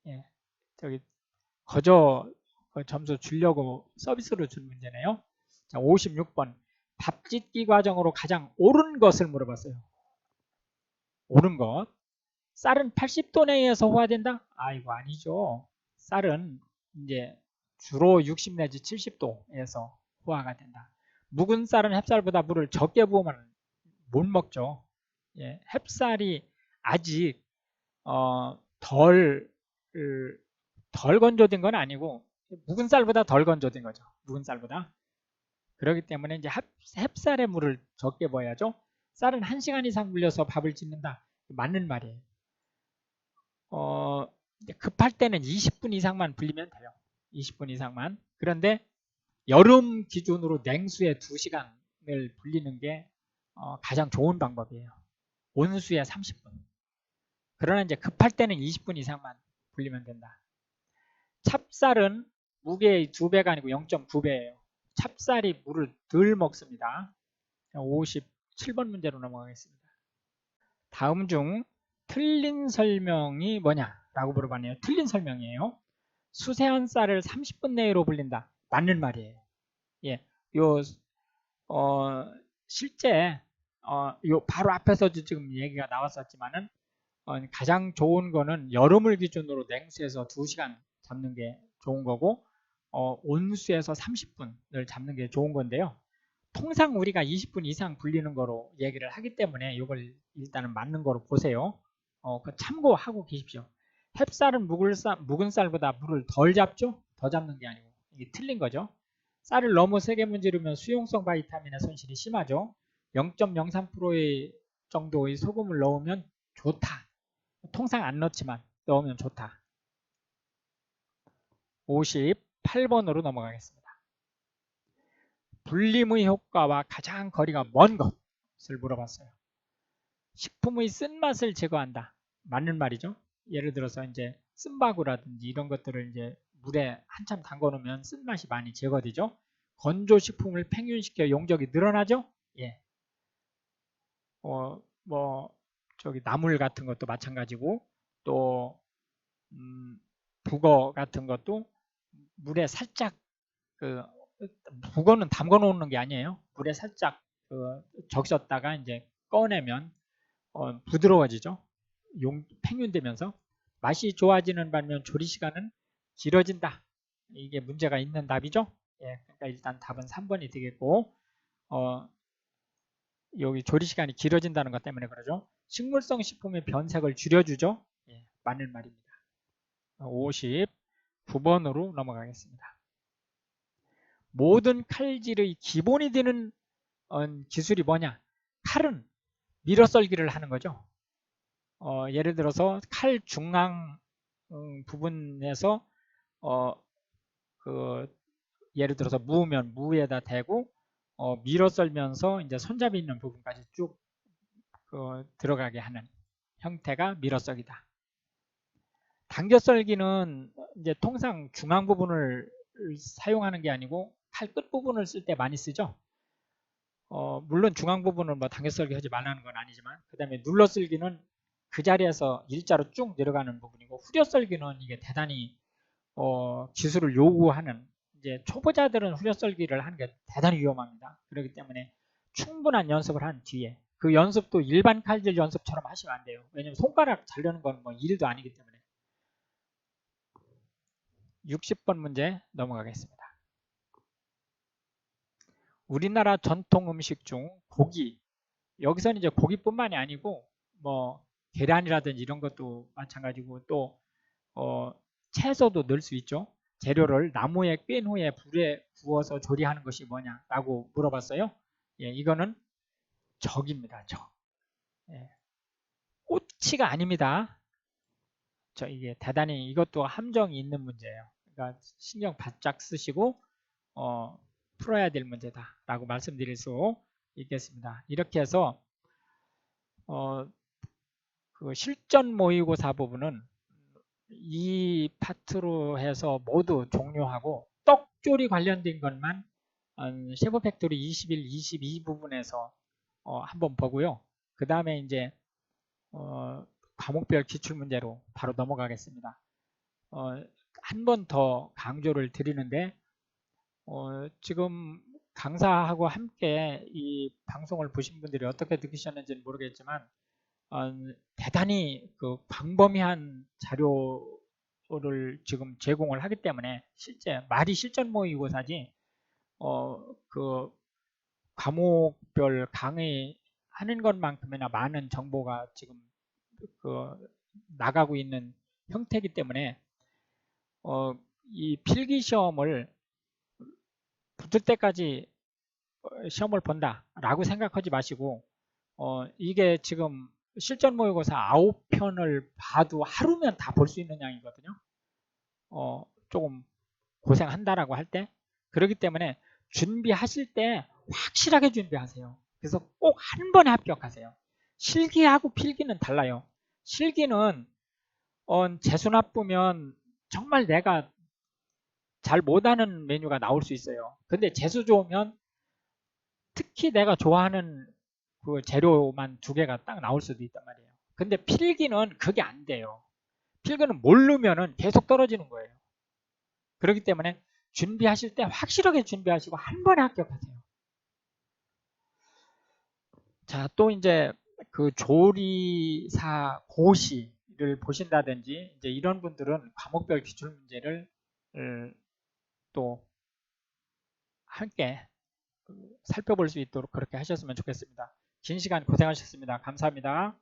예, 저기 거저 점수 주려고 서비스로 준 문제네요. 자, 56번. 밥 짓기 과정으로 가장 옳은 것을 물어봤어요. 옳은 것. 쌀은 80도 내에서 호화된다? 이거 아니죠. 쌀은 이제 주로 60 내지 70도에서 호화가 된다. 묵은 쌀은 햅쌀보다 물을 적게 부으면 못 먹죠. 예, 햅쌀이 아직 덜 건조된 건 아니고 묵은 쌀보다 덜 건조된 거죠. 묵은 쌀보다. 그렇기 때문에 이제 햅쌀에 물을 적게 부어야죠. 쌀은 1시간 이상 불려서 밥을 짓는다. 맞는 말이에요. 급할 때는 20분 이상만 불리면 돼요. 20분 이상만. 그런데 여름 기준으로 냉수에 2시간을 불리는 게 가장 좋은 방법이에요. 온수에 30분. 그러나 이제 급할 때는 20분 이상만 불리면 된다. 찹쌀은 무게의 2배가 아니고 0.9배예요. 찹쌀이 물을 덜 먹습니다. 57번 문제로 넘어가겠습니다. 다음 중 틀린 설명이 뭐냐라고 물어봤네요. 틀린 설명이에요. 수세한 쌀을 30분 내로 불린다. 맞는 말이에요. 예, 요 실제 요 바로 앞에서도 지금 얘기가 나왔었지만은 가장 좋은 거는 여름을 기준으로 냉수에서 2시간 잡는 게 좋은 거고 온수에서 30분을 잡는 게 좋은 건데요. 통상 우리가 20분 이상 불리는 거로 얘기를 하기 때문에 이걸 일단은 맞는 거로 보세요. 그 참고하고 계십시오. 햅쌀은 묵은 쌀보다 물을 덜 잡죠? 더 잡는 게 아니고 이게 틀린 거죠. 쌀을 너무 세게 문지르면 수용성 바이타민의 손실이 심하죠. 0.03%의 정도의 소금을 넣으면 좋다. 통상 안 넣지만 넣으면 좋다. 58번으로 넘어가겠습니다. 불림의 효과와 가장 거리가 먼 것을 물어봤어요. 식품의 쓴맛을 제거한다. 맞는 말이죠. 예를 들어서 이제 쓴바구라든지 이런 것들을 이제 물에 한참 담궈 놓으면 쓴맛이 많이 제거되죠. 건조 식품을 팽윤시켜 용적이 늘어나죠. 예. 뭐 저기 나물 같은 것도 마찬가지고 또 북어 같은 것도 물에 살짝 그 북어는 담궈 놓는 게 아니에요. 물에 살짝 적셨다가 이제 꺼내면 부드러워지죠. 팽윤되면서 맛이 좋아지는 반면 조리 시간은 길어진다. 이게 문제가 있는 답이죠. 예, 그러니까 일단 답은 3번이 되겠고 여기 조리 시간이 길어진다는 것 때문에 그러죠. 식물성 식품의 변색을 줄여주죠. 예, 맞는 말입니다. 59번으로 넘어가겠습니다. 모든 칼질의 기본이 되는 기술이 뭐냐? 칼은 밀어썰기를 하는 거죠. 예를 들어서 칼 중앙 부분에서 예를 들어서 무면 무에다 대고 밀어 썰면서 이제 손잡이 있는 부분까지 쭉 들어가게 하는 형태가 밀어 썰기다. 당겨 썰기는 이제 통상 중앙 부분을 사용하는 게 아니고 칼 끝 부분을 쓸 때 많이 쓰죠. 물론 중앙 부분을 뭐 당겨 썰기 하지 말라는 건 아니지만 그 다음에 눌러 썰기는 그 자리에서 일자로 쭉 내려가는 부분이고 후려 썰기는 이게 대단히 기술을 요구하는 이제 초보자들은 후려 썰기를 하는 게 대단히 위험합니다. 그렇기 때문에 충분한 연습을 한 뒤에 그 연습도 일반 칼질 연습처럼 하시면 안 돼요. 왜냐면 손가락 자르는 건 뭐 일도 아니기 때문에. 60번 문제 넘어가겠습니다. 우리나라 전통 음식 중 고기, 여기서는 이제 고기뿐만이 아니고 뭐 계란이라든지 이런 것도 마찬가지고 또 채소도 넣을 수 있죠. 재료를 나무에 꿰인 후에 불에 구워서 조리하는 것이 뭐냐라고 물어봤어요. 예, 이거는 적입니다. 적. 예, 꼬치가 아닙니다. 이게 대단히 이것도 함정이 있는 문제예요. 그러니까 신경 바짝 쓰시고 풀어야 될 문제다라고 말씀드릴 수 있겠습니다. 이렇게 해서 그 실전 모의고사 부분은 이 파트로 해서 모두 종료하고 떡조리 관련된 것만 셰프 팩토리 21, 22 부분에서 한번 보고요. 그 다음에 이제 과목별 기출문제로 바로 넘어가겠습니다. 한 번 더 강조를 드리는데 지금 강사하고 함께 이 방송을 보신 분들이 어떻게 느끼셨는지는 모르겠지만 대단히 그 광범위한 자료를 지금 제공을 하기 때문에 실제 말이 실전 모의고사지 그 과목별 강의하는 것만큼이나 많은 정보가 지금 나가고 있는 형태이기 때문에 이 필기 시험을 붙을 때까지 시험을 본다라고 생각하지 마시고 이게 지금 실전 모의고사 9편을 봐도 하루면 다 볼 수 있는 양이거든요. 조금 고생한다라고 할 때. 그렇기 때문에 준비하실 때 확실하게 준비하세요. 그래서 꼭 한 번에 합격하세요. 실기하고 필기는 달라요. 실기는 재수 나쁘면 정말 내가 잘 못하는 메뉴가 나올 수 있어요. 근데 재수 좋으면 특히 내가 좋아하는 그 재료만 2개가 딱 나올 수도 있단 말이에요. 근데 필기는 그게 안 돼요. 필기는 모르면은 계속 떨어지는 거예요. 그렇기 때문에 준비하실 때 확실하게 준비하시고 한 번에 합격하세요. 자, 또 이제 그 조리사 고시를 보신다든지 이제 이런 분들은 과목별 기출 문제를 또 함께 살펴볼 수 있도록 그렇게 하셨으면 좋겠습니다. 긴 시간 고생하셨습니다. 감사합니다.